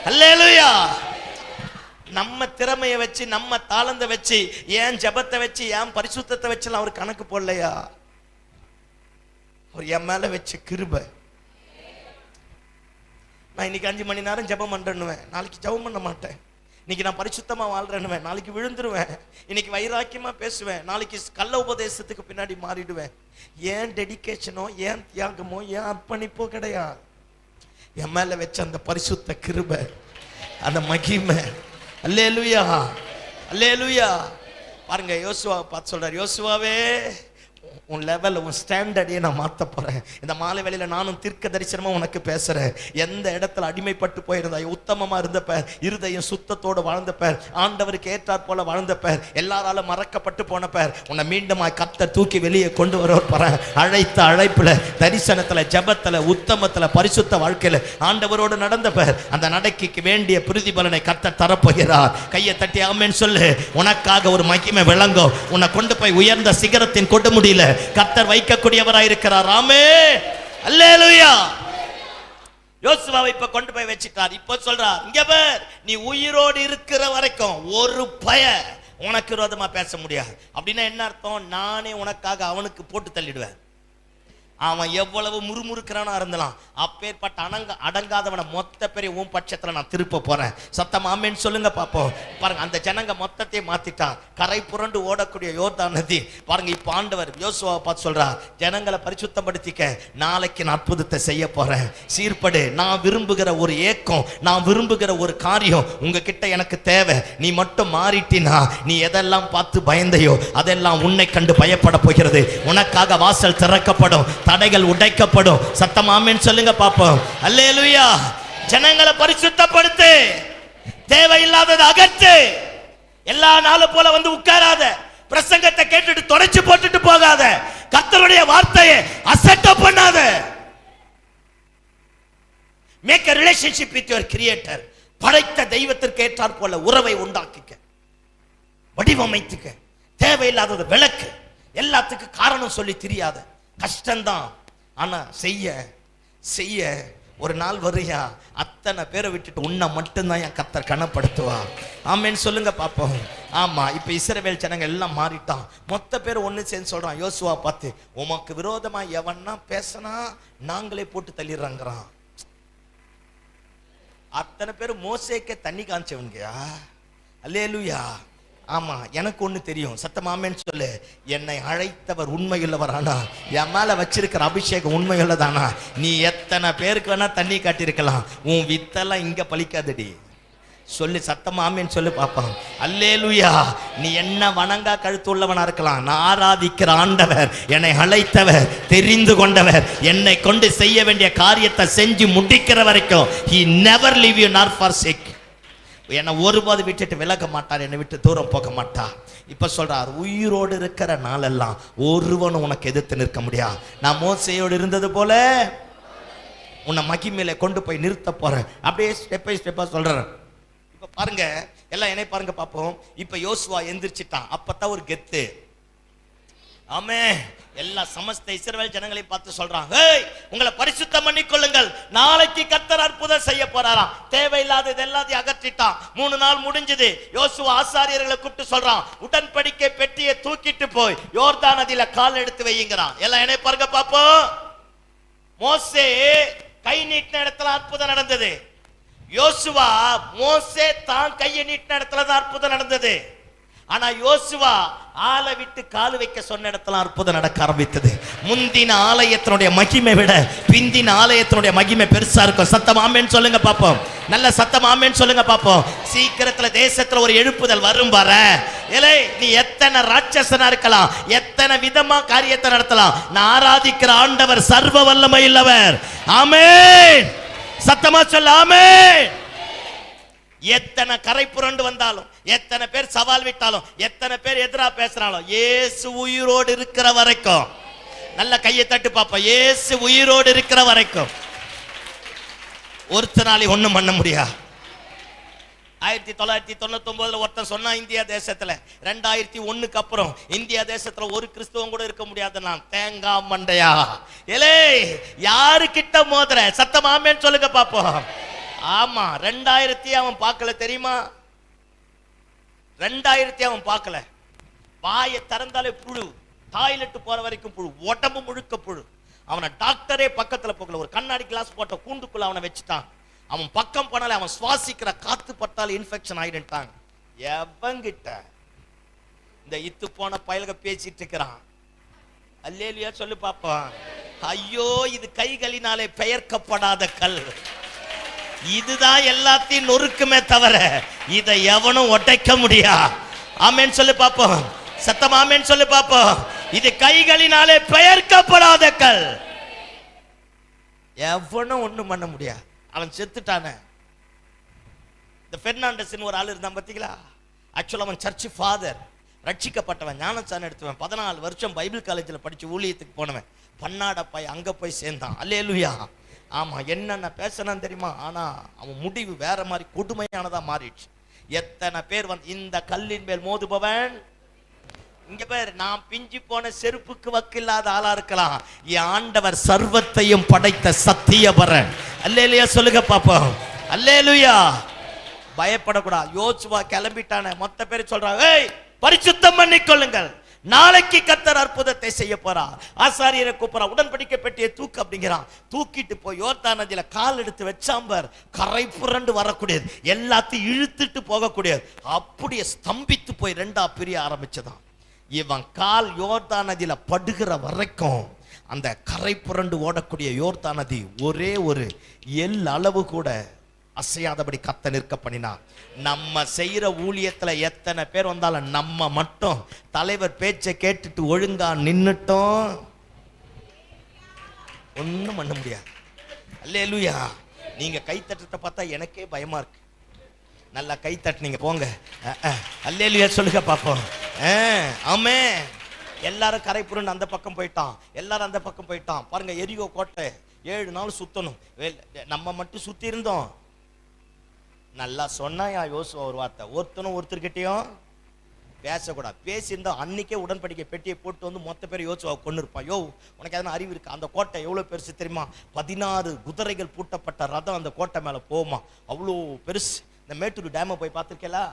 Speaker 1: அல்லேலூயா. நம்ம திறமையை வச்சு, நம்ம தாளந்த வச்சு, ஏன் ஜெபத்தை வச்சு, ஏன் பரிசுத்தத்தை வச்சு அவர் கணக்கு போடலையா. அவர் என் மேல வச்ச கிருபை. நான் இன்னைக்கு 5 மணி நேரம் ஜெபம் பண்றேன்னுவேன், நாளைக்கு ஜெபம் பண்ண மாட்டேன். இன்னைக்கு நான் பரிசுத்தமா வாழ்றேன்னுவேன், நாளைக்கு விழுந்துருவேன். இன்னைக்கு வைராக்கியமா பேசுவேன், நாளைக்கு கள்ள உபதேசத்துக்கு பின்னாடி மாறிடுவேன். ஏன் டெடிகேஷனோ, ஏன் தியாகமோ, ஏன் அர்ப்பணிப்போ கிடையாது. என் மேல வச்ச அந்த பரிசுத்த கிருபை, அந்த மகிமை. அல்லேலூயா, அல்லேலூயா. பாருங்க, யோசுவா பார்த்து சொல்றாரு, யோசுவாவே உன் லெவல், உன் ஸ்டாண்டர்டையே நான் மாற்ற போறேன். இந்த மாலை வேளையில நானும் தீர்க்க தரிசனமா உனக்கு பேசுறேன். எந்த இடத்துல அடிமைப்பட்டு போயிருந்தாய், உத்தமமா இருந்தப்ப, இருதயம் சுத்தத்தோடு வாழ்ந்தப்ப, ஆண்டவருக்கு ஏற்றாற் போல வாழ்ந்தப்ப, எல்லாரால மறக்கப்பட்டு போனப்ப, உன்னை மீண்டும் கர்த்தர் தூக்கி வெளியே கொண்டு வர போறேன். அழைத்த அழைப்புல, தரிசனத்துல, ஜெபத்துல, உத்தமத்துல, பரிசுத்த வாழ்க்கையில ஆண்டவரோடு நடந்தப்ப, அந்த நடக்கைக்கு வேண்டிய பிரதிபலனை கர்த்தர் தரப்போகிறார். கையை தட்டி ஆமென் சொல்லு. உனக்காக ஒரு மகிமை விளங்கும். உன்னை கொண்டு போய் உயர்ந்த சிகரத்தின் கொண்டு முடியல கர்த்தர் வைக்கக்கூடியவராய் இருக்கிறார். ஆமென், அல்லேலூயா. யோசுவாவை இப்ப கொண்டு போய் வச்சிட்டார். இப்ப சொல்றார், இங்க பார், நீ உயிரோடு இருக்கிற வரைக்கும் ஒரு பய உனக்கு விரோதமா பேச முடியாது. அப்படின்னா என்ன அர்த்தம்? நானே உனக்காக அவனுக்கு போட்டு தள்ளிடுவேன். அவன் எவ்வளவு முறுமுறுக்கிறானா இருந்தாலும், அப்பேற்பட்ட அடங்காதவனை மொத்த பேரை உன் பட்சத்துல நான் திருப்ப போறேன். சத்தம் ஆமென் சொல்லுங்க பாப்போம். பாருங்க, அந்த ஜனங்க மொத்தத்தை மாத்திட்டான். கரை புரண்டு ஓடக்கூடிய யோர்தான் நதி. பாருங்க, இப்ப ஆண்டவர் யோசுவாவை பார்த்து சொல்றார், ஜனங்களை பரிசுத்தப்படுத்திக்க, நாளைக்கு நான் அற்புதத்தை செய்ய போறேன். சீர்படு. நான் விரும்புகிற ஒரு ஏக்கம், நான் விரும்புகிற ஒரு காரியம் உங்ககிட்ட எனக்கு தேவை. நீ மட்டும் மாறிட்டினா, நீ எதெல்லாம் பார்த்து பயந்தையோ அதெல்லாம் உன்னை கண்டு பயப்பட போகிறது. உனக்காக வாசல் திறக்கப்படும், தடைகள் உடைக்கப்படும். சத்தம் ஆமென் சொல்லுங்க பாப்போம். அல்லேலூயா. ஜனங்களை பரிசுத்தப்படுத்து, தேவையில்லாததை அகற்று. எல்லா நாளும் போல வந்து உட்காராத, பிரசங்கத்தை கேட்டுட்டு தொடச்சு போட்டுட்டு போகாத, கர்த்தருடைய வார்த்தையை அசட்ட பண்ணாத. Make a relationship with your creator. படைத்த தெய்வத்திற்கு ஏற்றாற் போல உறவை உண்டாக்கிக்க, வடிவமைத்துக்க. தேவையில்லாதது விளக்கு, எல்லாத்துக்கும் காரணம் சொல்லி தெரியாத. கஷ்டம்தான், ஆனா செய்ய செய்ய ஒரு நாள் வரையா அத்தனை பேரை விட்டுட்டு உன்னை மட்டும்தான் என் கர்த்தர் கனப்படுத்துவா. ஆமேன்னு சொல்லுங்க பாப்போம். ஆமா, இப்ப இஸ்ரவேல் ஜனங்க எல்லாம் மாறிட்டான். மொத்த பேர் ஒண்ணு சேர்ந்து சொல்றான் யோசுவா பார்த்து, உமக்கு விரோதமா எவன்னா பேசினா நாங்களே போட்டு தள்ளிடுறாங்கிறான். அத்தனை பேர் மோசேக்கே தண்ணி காமிச்சவன்கையா. அல்லேலூயா. ஆமா, எனக்கு ஒண்ணு தெரியும். சத்தமாமேன்னு சொல்லு. என்னை அழைத்தவர் உண்மையுள்ளவர், ஆனா என் மேல வச்சிருக்கிற அபிஷேகம் உண்மையுள்ளதானா? நீ எத்தனை பேருக்கு வேணா தண்ணி காட்டியிருக்கலாம், உன் வித்தெல்லாம் இங்க பலிக்காதடி. சொல்லு, சத்தமாமேன்னு சொல்லு பாப்பான். அல்லேலூயா. நீ என்ன வணங்கா கழுத்து உள்ளவனா இருக்கலாம், நான் ஆராதிக்கிற ஆண்டவர், என்னை அழைத்தவர், தெரிந்து கொண்டவர், என்னை கொண்டு செய்ய வேண்டிய காரியத்தை செஞ்சு முடிக்கிற வரைக்கும் he never leave you nor forsake. என்னை ஒருபாது விட்டுட்டு விலக மாட்டார், என்னை விட்டு தூரம் போக மாட்டார். இப்ப சொல்றார், உயிரோடு இருக்கிற நாளெல்லாம் ஒருவனும் உனக்கு எதிர்த்து நிற்க முடியாது. நான் மோசேயோடு இருந்தது போல உன்னை மகிமையில கொண்டு போய் நிறுத்த போறேன். அப்படியே ஸ்டெப் பை ஸ்டெப்பா சொல்றேன். இப்ப பாருங்க, எல்லாம் என்னை பாருங்க பாப்போம். இப்ப யோசுவா எந்திரிச்சிட்டான். அப்பதான் ஒரு கெத்து. ஆமே, எல்லா சமஸ்த இஸ்ரவேல் ஜனங்களை பார்த்து சொல்றான், ஏய், உங்களை பரிசுத்தம் பண்ணிக்கொள்ளுங்கள், நாளைக்கு கர்த்தர் அற்புதம் செய்ய போறாராம். தேவையில்லாதது எல்லாத்தையும் அகற்றிட்டான். 3 நாள் முடிஞ்சது. யோசுவா ஆசாரியர்களை கூப்பிட்டு சொல்றான், உடன்படிக்கை பெட்டியை தூக்கிட்டு போய் யோர்தான் நதியில கால் எடுத்து வையுங்கிறான். எல்லாம் என்னை பாருங்க பாப்போம். மோசே கை நீட்டின இடத்துல அற்புதம் நடந்தது. யோசுவா மோசே தான் கையை நீட்டின இடத்துல தான் அற்புதம் நடந்தது. ஆனா யோசுவா ஆளை விட்டு கால் வைக்க சொன்ன இடத்துல அற்புதம் நடக்க ஆரம்பித்தது. முந்தின ஆலயத்தினுடைய மகிமை விட பிந்தின ஆலயத்தினுடைய மகிமை பெருசா இருக்கும். சத்தம் ஆமென் சொல்லுங்க பாப்போம். நல்ல சத்தம் ஆமென் சொல்லுங்க பாப்போம். சீக்கிரத்துல தேசத்துல ஒரு எழுப்புதல் வரும் வர. ஏலே, நீ எத்தனை ராட்சசனா இருக்கலாம், எத்தனை விதமா காரியத்தை நடத்தலாம், நான் ஆராதிக்கிற ஆண்டவர் சர்வ வல்லமை உள்ளவர். ஆமென். சத்தமா சொல்ல ஆமென். எத்தனை கரை புரண்டு வந்தாலும், எத்தனை பேர் சவால் விட்டாலும், எத்தனை பேர் எதிரா பேசினாலும், இயேசு உயிரோடு இருக்கிற வரைக்கும், நல்ல கையை தட்டு பாப்போம், இயேசு உயிரோடு இருக்கிற வரைக்கும் ஒருத்தனாலே ஒண்ணும் பண்ண முடியாது. 1999 ஒருத்தன் சொன்னா, இந்தியா தேசத்துல 2001க்கு அப்புறம் இந்தியா தேசத்துல ஒரு கிறிஸ்தவம் கூட இருக்க முடியாது. நான் தேங்காய் மண்டையா. ஏலே, யாரு கிட்ட மோதுற? சத்தம் ஆமென் சொல்லுங்க பாப்போம். ஆமா, 2000 அவன் பார்க்கல தெரியுமா? 2000 அவன் பார்க்கல. வாயை திறந்தாலே புழு, டாய்லெட் போற வரைக்கும் புழு, உடம்பு முழுக்க புழு. அவனை டாக்டரே பக்கத்துல போகல. ஒரு கண்ணாடி கிளாஸ் போட்ட கூண்டுக்குள்ள அவனை வச்சுட்டான். அவன் பக்கம் போனாலே அவன் சுவாசிக்கிற காத்து பட்டால் இன்ஃபெக்ஷன் ஆயிடுட்டாங்க. எவங்கிட்ட இந்த இத்து போன பயலுக பேசிட்டு இருக்கிறான். அல்லேலூயா சொல்லு பாப்பா. ஐயோ, இது கைகளினாலே பெயர்க்கப்படாத கல். இதுதான் எல்லாத்தையும் நொறுக்குமே தவிர இதை எவனும் உடைக்க முடியா. ஆமென் சொல்லு பாப்போம். சத்தம் ஆமென் சொல்லு பாப்போம். இது கைகளினாலே பெயர்க்கப்படாத கல். எவனும் ஒண்ணும் பண்ண முடியாது. அவன் செத்துட்டானே. இந்த பெர்னாண்டஸ் ஒரு ஆள் இருந்தான் பாத்தீங்களா? ஆக்சுவலா அவன் சர்ச் ஃபாதர், ரட்சிக்கப்பட்டவன், ஞானச்சான் எடுத்துவன், 14 வருஷம் பைபிள் காலேஜில் படிச்சு ஊழியத்துக்கு போனவன். பன்னாடப்பாய் அங்க போய் சேர்ந்தான். அல்லேலூயா. ஆமா, என்னென்ன பேசணும் தெரியுமா? ஆனா அவன் முடிவு வேற மாதிரி கொடுமையானதா மாறிடுச்சு. எத்தனை பேர் வந்து இந்த கல்லின் மேல் மோதுபவன், இங்க பேர் நான் பிஞ்சு போன செருப்புக்கு வக்கில்லாத ஆளா இருக்கலாம், என் ஆண்டவர் சர்வத்தையும் படைத்த சத்தியபரன். அல்லேலூயா சொல்லுங்க பாப்போம். அல்லேலூயா. பயப்படக்கூடாது. யோசுவா கிளம்பிட்டானே. மொத்த பேர் சொல்றாங்க, ஏய், பரிசுத்தம் பண்ணிக்கொள்ளுங்கள், நாளைக்கு கர்த்தர் அற்புதத்தை செய்ய போறார். ஆசாரியரை கூப்பிடா, உடன்படிக்கை பெட்டியை தூக்கு அப்படிங்கிறான். தூக்கிட்டு போய் யோர்தான் நதியில கால் எடுத்து வச்சாம்பர், கரை புரண்டு வரக்கூடியது, எல்லாத்தையும் இழுத்துட்டு போகக்கூடியது. அப்படியே ஸ்தம்பித்து போய் 2ஆ பிரிய ஆரம்பிச்சதான். இவன் கால் யோர்தான் நதியில படுகிற வரைக்கும் அந்த கரை புரண்டு ஓடக்கூடிய யோர்தான் நதி ஒரே ஒரு எல் அளவு கூட அசையாதபடி கத்த நிற்க பண்ணினார். நம்ம செய்யற ஊழியத்துல எத்தனை பேர் வந்தாலும் நம்ம மட்டும் தலைவர் பேச்சை கேட்டுட்டு ஒழுங்கா நின்னுட்டோம், ஒண்ணும் பண்ண முடியாது. அல்லேலூயா. நீங்க கை தட்டுறத பார்த்தா எனக்கே பயமா இருக்கு. நல்லா கை தட்டுனீங்க போங்க. அல்லேலூயா சொல்லுங்க பாப்போம். ஆமே. எல்லாரும் கரை புரண்டு அந்த பக்கம் போயிட்டான். எல்லாரும் அந்த பக்கம் போயிட்டான். பாருங்க, எரிகோ கோட்டை 7 நாள் சுத்தணும். நம்ம மட்டும் சுத்தி இருந்தோம். நல்லா சொன்னாயா யோசுவா ஒரு வார்த்தை, ஒருத்தனும் ஒருத்தர்கிட்டையும் பேசக்கூடாது. பேசியிருந்தா அன்னைக்கே உடன்படிக்கை பெட்டியை போட்டு வந்து மொத்த பேர் யோசுவா கொண்டு இருப்பான். யோ உனக்கு எதனா அறிவு இருக்கு? அந்த கோட்டை எவ்வளோ பெருசு தெரியுமா? 16 குதிரைகள் பூட்டப்பட்ட ரதம் அந்த கோட்டை மேலே போகுமா, அவ்வளோ பெருசு. இந்த மேட்டூர் டேமை போய் பார்த்துருக்கேலா?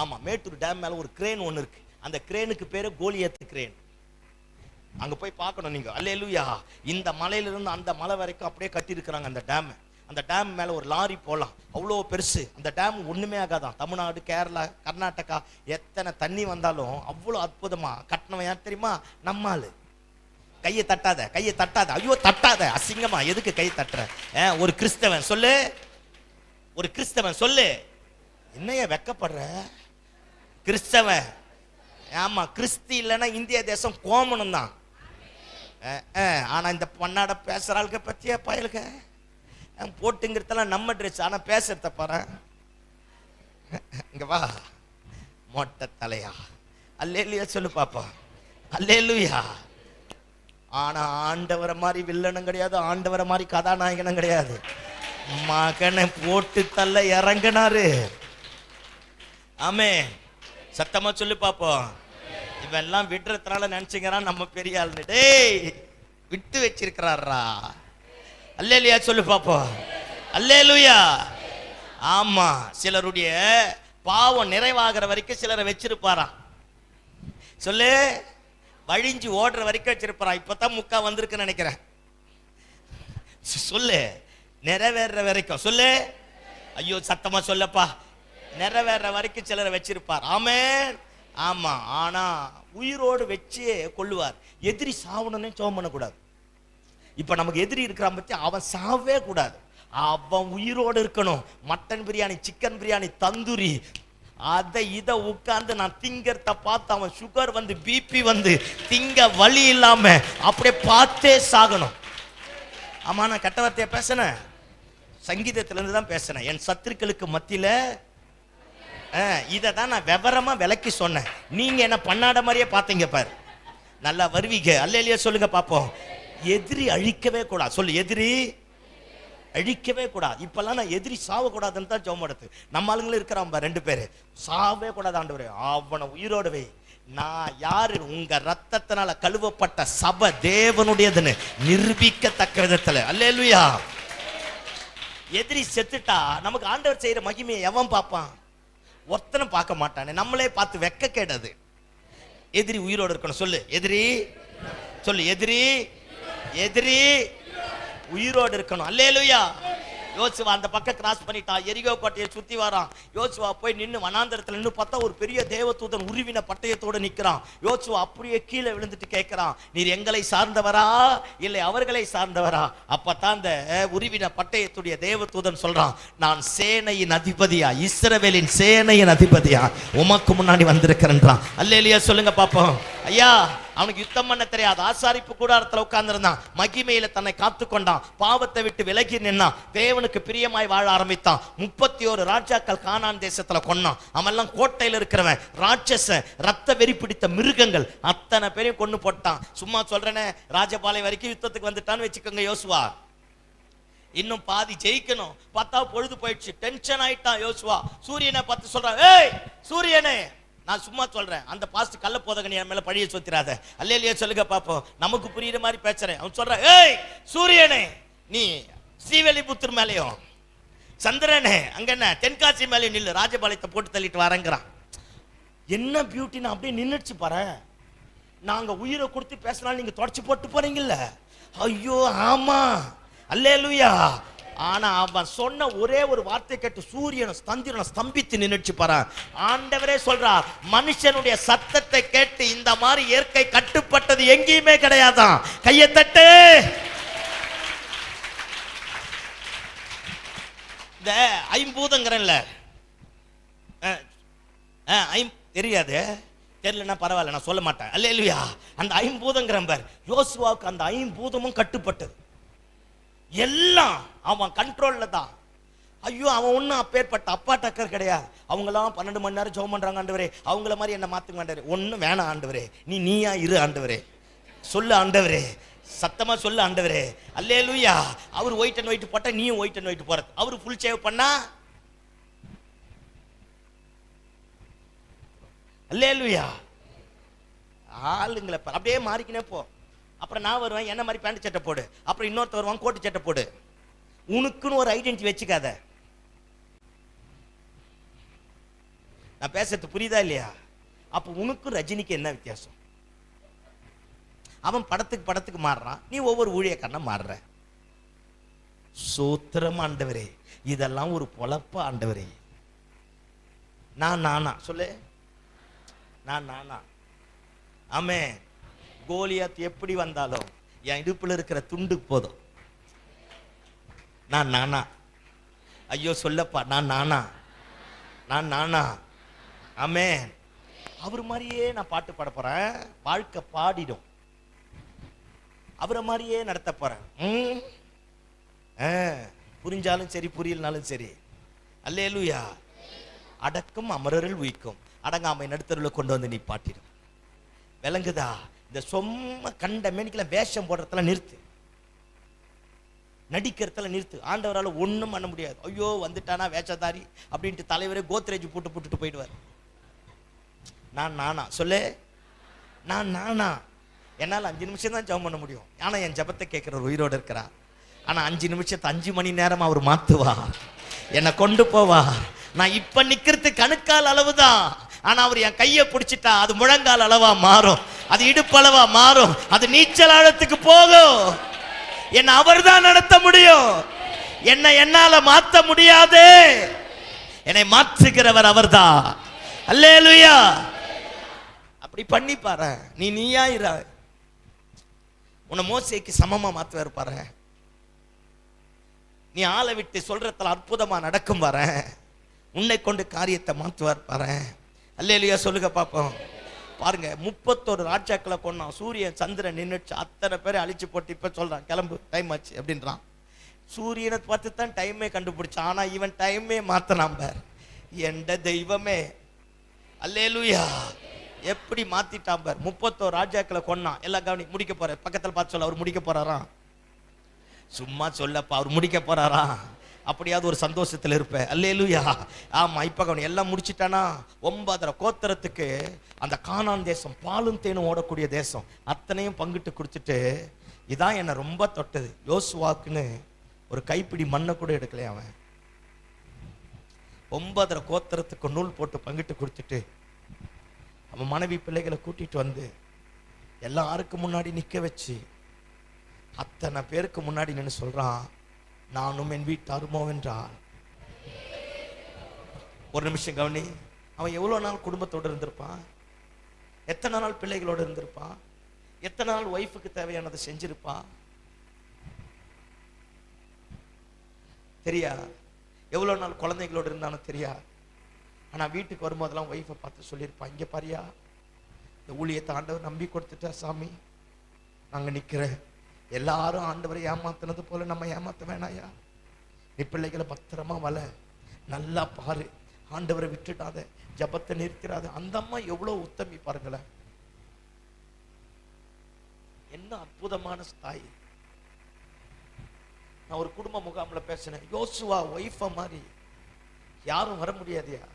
Speaker 1: ஆமாம், மேட்டூர் டேம் மேலே ஒரு கிரேன் ஒன்று இருக்கு. அந்த கிரேனுக்கு பேர் கோலியத்து கிரேன். அங்கே போய் பார்க்கணும் நீங்கள். அல்லேலூயா. இந்த மலையிலிருந்து அந்த மலை வரைக்கும் அப்படியே கட்டியிருக்கிறாங்க அந்த டேமை. அந்த டேம் மேலே ஒரு லாரி போகலாம், அவ்வளோ பெருசு. அந்த டேம் ஒன்றுமே ஆகாதான். தமிழ்நாடு, கேரளா, கர்நாடகா எத்தனை தண்ணி வந்தாலும் அவ்வளோ அற்புதமாக கட்டினவன் யார் தெரியுமா? நம்மால். கையை தட்டாத, கையை தட்டாத, ஐயோ தட்டாத, அசிங்கமா எதுக்கு கை தட்டுற? ஒரு கிறிஸ்தவன் சொல்லு, ஒரு கிறிஸ்தவன் சொல்லு, என்னைய வெக்கப்படுற? கிறிஸ்தவன். ஆமா, கிறிஸ்தி இல்லைன்னா இந்திய தேசம் கோமனம் தான். ஆனா இந்த பன்னாட பேசுற ஆளுக்க பத்தியா பயலுக்க போட்டுங்கிறதெல்லாம் நம்ம ட்ரெஸ், ஆனா பேசுறத பாரு. இங்க வா மொட்டை தலையா, அல்லேலூயா சொல்லு பாப்பா, அல்லேலூயா. ஆனா ஆண்டவரை மாதிரி வில்லனும் கிடையாது, ஆண்டவரை மாதிரி கதாநாயகனும் கிடையாது. மகனை போட்டு தள்ள இறங்கினாரு. ஆமே, சத்தமா சொல்லு பாப்போம். இவெல்லாம் விடுறதுனால நினைச்சுக்கிறான் நம்ம பெரிய ஆளு. டேய் விட்டு வச்சிருக்கிறாரா? அல்லேலூயா சொல்லு பாப்போம், அல்லேலூயா. ஆமா, சிலருடைய பாவம் நிறைவாகிற வரைக்கும் சிலரை வச்சிருப்பாராம். சொல்லு, வழிஞ்சு ஓடுற வரைக்கும் வச்சிருப்பாரா. இப்பதான் முக்கா வந்திருக்குன்னு நினைக்கிறேன். சொல்லு, நிறைவேற வரைக்கும் சொல்லு. ஐயோ சத்தமா சொல்லப்பா. நிறைவேற வரைக்கும் சிலரை வச்சிருப்பார். ஆமென். ஆமா, ஆனா உயிரோடு வச்சே கொள்ளுவார். எதிரி சாவணும்னு சோம் பண்ணக்கூடாது. இப்ப நமக்கு எதிரி இருக்கிறான் பத்தி, அவன் சாவே கூடாது, அவன் உயிரோடு இருக்கணும். மட்டன் பிரியாணி, சிக்கன் பிரியாணி, தந்தூரி, அதை இதை உட்கார்ந்து நான் திங்கறத பார்த்து அவன் சுகர் வந்து பிபி வந்து திங்க வழி இல்லாம அப்படியே பார்த்தே சாகணும். ஆமா, நான் கெட்ட வார்த்தையா பேசினேன், சங்கீதத்திலிருந்து தான் பேசினேன். என் சத்துருக்களுக்கு மத்தியில இதை தான் நான் விவரமா விளக்கி சொன்னேன். நீங்க என்ன பண்ணாட மாதிரியே பார்த்தீங்க பாரு. நல்லா வருவீங்க. அல்லேலூயா சொல்லுங்க பாப்போம். எதிரி அழிக்கவே கூடாது. சொல்லு, எதிரி அழிக்கவே கூடாது. இப்பெல்லாம் நான் எதிரி சாவக்கூடாதுன்னு தான் ஜெபம் எடுத்து. நம்ம ஆளுங்களும் இருக்கிறான் 2 பேரு. சாவே கூடாது ஆண்டவரே, அவனை உயிரோடு வை. நான் யாரு? உங்க ரத்தத்தினால கழுவப்பட்ட சபை தேவனுடையதுன்னு நிரூபிக்கத்தக்க விதத்துல. அல்லேலூயா. எதிரி செத்துட்டா நமக்கு ஆண்டவர் செய்யற மகிமையை எவன் பார்ப்பான்? ஒருத்தனும் பார்க்க மாட்டானே, நம்மளே பார்த்து வெக்க கேடாது. எதிரி உயிரோடு இருக்கணும். சொல்லு, எதிரி சொல்லு, எதிரி எதிரி உயிரோடு இருக்கணும். அல்லேலூயா. யோசுவா அந்த பக்கம் கிராஸ் பண்ணிட்டான், எரிகோ கோட்டையை சுத்தி வரான். யோசுவா போய் நின்று வனாந்தரத்துல நின்று பார்த்தா ஒரு பெரிய தேவதூதன் உருவின பட்டயத்தோடு நிற்கிறான். யோசுவா அப்படியே கீழே விழுந்துட்டு கேட்கிறான், நீர் எங்களை சார்ந்தவரா இல்லை அவர்களை சார்ந்தவரா? அப்பதான் அந்த உருவின பட்டயத்துடைய தேவதூதன் சொல்றான், நான் சேனையின் அதிபதியா, இஸ்ரவேலின் சேனையின் அதிபதியா உமக்கு முன்னாடி வந்திருக்கிறேன்றான். அல்லேலூயா சொல்லுங்க பாப்போம். ஐயா, அவனுக்கு யுத்தம் பண்ண தெரியாது. ஆசாரிப்பு கூடாரத்தில் உட்கார்ந்திருந்தான். மகிமையில தன்னை காத்து கொண்டான். பாவத்தை விட்டு விலகி நின்னான். தேவனுக்கு பிரியமாய் வாழ ஆரம்பித்தான். 31 ராஜாக்கள் கானான் தேசத்துல கொன்னான். அவெல்லாம் கோட்டையில் இருக்கிறவன், ராட்சசன், ரத்த வெறி பிடித்த மிருகங்கள், அத்தனை பேரையும் கொண்டு போட்டான். சும்மா சொல்றேனே, ராஜபாளையம் வரைக்கும் யுத்தத்துக்கு வந்துட்டான்னு வச்சுக்கோங்க யோசுவா. இன்னும் பாதி ஜெயிக்கணும். பார்த்தா பொழுது போயிடுச்சு. டென்ஷன் ஆயிட்டான் யோசுவா. சூரியனை பார்த்து சொல்றான், ஏய் சூரியனே, நான் சும்மா சொல்றேன், அந்த பாஸ்ட் கள்ள போதகன் என் மேல பழிய சொத்திராத. அல்லேலூயா சொல்லுங்க பாப்போம். நமக்கு புரியுற மாதிரி பேசுறேன். அவன் சொல்றான், ஏய் சூரியனே, நீ ஸ்ரீவெல்லிபுத்தூர் மேலையும், சந்திரனே அங்க என்ன தென்காசி மேலையும் நில்லு, ராஜபாளையத்தை போட்டு தள்ளிட்டு வரேங்கிறான். என்ன பியூட்டின்னு அப்படியே நின்னுச்சு பாரு. நாங்க உயிரை கொடுத்து பேசினாலும் நீங்க தொடச்சு போட்டு போறீங்கல்ல. ஐயோ ஆமா, அல்லேலூயா. ஆனா அவன் சொன்ன ஒரே ஒரு வார்த்தை கேட்டு சூரியனை சந்திரனை ஸ்தம்பித்து நின்னுச்சு பாரு. ஆண்டவரே சொல்றார், மனுஷனுடைய சத்தத்தை கேட்டு இந்த மாதிரி இயற்கை கட்டுப்பட்டது எங்கேயுமே கிடையாதான். கையை தட்டு. இந்த ஐம்பூதங்கிறன்ல தெரியாது, தெரியலன்னா பரவாயில்ல, நான் சொல்ல மாட்டேன். அல்லேலூயா. அந்த ஐம்பூதங்கிறன் பார், யோசுவாவுக்கு அந்த ஐம்பூதமும் கட்டுப்பட்டது. எல்லாம் அவன் கண்ட்ரோல்ல தான். ஐயோ, அவன் ஒன்றும் அப்பேற்பட்ட அப்பா டக்கர் கிடையாது. அவங்களாம் 12 மணி நேரம் ஜெபம் பண்றாங்க. ஆண்டவரே அவங்கள மாதிரி என்ன மாத்துங்க ஆண்டவரே. ஒன்றும் வேணாம் ஆண்டவரே, நீயா இரு ஆண்டவரே. சொல்லு ஆண்டவரே, சத்தமா சொல்லு ஆண்டவரே. அல்லேலூயா. அவர் ஒயிட் அண்ட் ஒயிட் போட்டா நீயும் ஒயிட் அண்ட் ஒயிட் போறது. அவரு ஃபுல் சேவ் பண்ணா அல்லேலூயா. ஆளுங்களை அப்படியே மாறிக்கினே போ. அப்புறம் நான் வருவேன், என்ன மாதிரி பேண்ட் சட்டை போடு. அப்புறம் இன்னொருத்தர் வருவான், கோட்டு சட்டை போடு. உனக்குன்னு ஒரு ஐடென்டிட்டி வச்சுக்காத. நான் பேசுறது புரியுதா இல்லையா? அப்ப உனக்கும் ரஜினிக்கு என்ன வித்தியாசம்? அவன் படத்துக்கு மாறுறான், நீ ஒவ்வொரு ஊழியக்காரனா மாறுற. சூத்திரம் ஆண்டவரே. இதெல்லாம் ஒரு பொழப்ப ஆண்டவரே. நான் நானா சொல்லு, நான் நானா? ஆமே. கோலியாத் எப்படி வந்தாலும் என் இடுப்புல இருக்கிற துண்டு போதும். நான் நானா? ஐயோ சொல்லப்பா, நான் நானா? நான் நானா? ஆமே. அவர் மாதிரியே நான் பாட்டு பாட போறேன். வாழ்க்கை பாடிடும். அவரை மாதிரியே நடத்த போறேன். புரிஞ்சாலும் சரி, புரியலனாலும் சரி. அல்லேலூயா. அடக்கம் அமரரில் உயிக்கும், அடங்காமை நடுத்தருளை கொண்டு வந்து நீ பாட்டிடும். விளங்குதா? இந்த சொம்ம கண்ட மேனிக்கெல்லாம் வேஷம் போடுறதுல நிறுத்து, நடிக்கிறதுல நிறுத்து. ஆண்டவரால் ஒன்றும் பண்ண முடியாது. ஐயோ வந்துட்டானா வேஷதாரி அப்படின்ட்டு தலைவரே கோத்ரேஜ் போட்டுட்டு போயிடுவார். நான் நானா சொல்லு, நான் நானா? என்னால் 5 நிமிஷம் தான் ஜெபம் பண்ண முடியும். ஆனால் என் ஜெபத்தை கேட்குற உயிரோடு இருக்கிறா. ஆனால் 5 நிமிஷத்தை 5 மணி நேரம் அவர் மாற்றுவா, என்னை கொண்டு போவா. நான் இப்ப நிக்கிறது கணுக்கால் அளவு தான். ஆனா அவர் என் கையை பிடிச்சிட்டா அது முழங்கால் அளவா மாறும், அது இடுப்பு அளவா மாறும், அது நீச்சல் ஆழத்துக்கு போகும். என்ன அவர் தான் நடத்த முடியும். என்னை என்னால மாற்ற முடியாது. என்னை மாற்றுகிறவர் அவர்தான். அல்லேலூயா. அப்படி பண்ணி பாரு. நீயா இரு. உன்னை மோசேக்கு சமமா மாத்துவார் பாரு. நீ ஆளை விட்டு சொல்றதுல அற்புதமா நடக்கும் பாரு. உன்னை கொண்டு காரியத்தை மாற்றுவார் பாரு. அல்லேலூயா சொல்லுங்க பாப்போம். பாருங்க, 31 ராஜாக்களை கொண்டான். சூரியன் சந்திரன் நின்றுச்சு, அத்தனை பேரை அழிச்சு போட்டு இப்ப சொல்றான் கிளம்பு, டைம் ஆச்சு அப்படின்றான். சூரியனை பார்த்து தான் டைமே கண்டுபிடிச்சான். ஆனா இவன் டைமே மாத்தனாம் பார். எந்த தெய்வமே. அல்லேலூயா. எப்படி மாத்திட்டான் பார். 31 ராஜாக்களை கொண்டான். எல்லாம் கவனி, முடிக்க போற. பக்கத்தில் பார்த்து சொல்ல, அவர் முடிக்க போறாரா? சும்மா சொல்லப்பா, அவர் முடிக்க போறாரா? அப்படியாவது ஒரு சந்தோஷத்தில் இருப்பேன். அல்லேலூயா. ஆமா, இப்ப கவனி, எல்லாம் முடிச்சிட்டானா 9 கோத்திரத்துக்கு அந்த கானான் தேசம், பாலும் தேனும் ஓடக்கூடிய தேசம், அத்தனையும் பங்கிட்டு கொடுத்துட்டு, இதான் என்னை ரொம்ப தொட்டது. யோசுவாக்குன்னு ஒரு கைப்பிடி மண்ணை கூட எடுக்கலையே அவன். 9 கோத்திரத்துக்கு நூல் போட்டு பங்கிட்டு கொடுத்துட்டு அவன் மனைவி பிள்ளைகளை கூட்டிட்டு வந்து எல்லாருக்கும் முன்னாடி நிக்க வச்சு அத்தனை பேருக்கு முன்னாடி நின்று சொல்றான், நானும் என் வீட்டாருமோ என்றார். ஒரு நிமிஷம் கவனி. அவன் எவ்வளவு நாள் குடும்பத்தோடு இருந்திருப்பான்? எத்தனை நாள் பிள்ளைகளோடு இருந்திருப்பான்? எத்தனை நாள் ஒய்ஃபுக்கு தேவையானதை செஞ்சிருப்பான்? தெரியா? எவ்வளவு நாள் குழந்தைகளோடு இருந்தாலும் தெரியா? ஆனா வீட்டுக்கு வரும்போதெல்லாம் ஒய்ஃபை பார்த்து சொல்லியிருப்பான், இங்க பாரியா, இந்த ஊழியத்தை ஆண்டவர் நம்பி கொடுத்துட்டா சாமி, நாங்க நிக்கிறேன். எல்லாரும் ஆண்டவரை ஏமாத்தினது போல நம்ம ஏமாத்த வேணாயா. நீ பிள்ளைகளை பத்திரமா வள, நல்லா பாரு, ஆண்டவரை விட்டுட்டாத, ஜபத்தை நிறுத்திடாத. அந்த அம்மா எவ்வளவு உத்தமி பாருங்களேன். என்ன அற்புதமான ஸ்தாயி. நான் ஒரு குடும்ப முகாம்ல பேசினேன். யோசுவா ஒய்ஃப மாதிரி யாரும் வர முடியாதியா,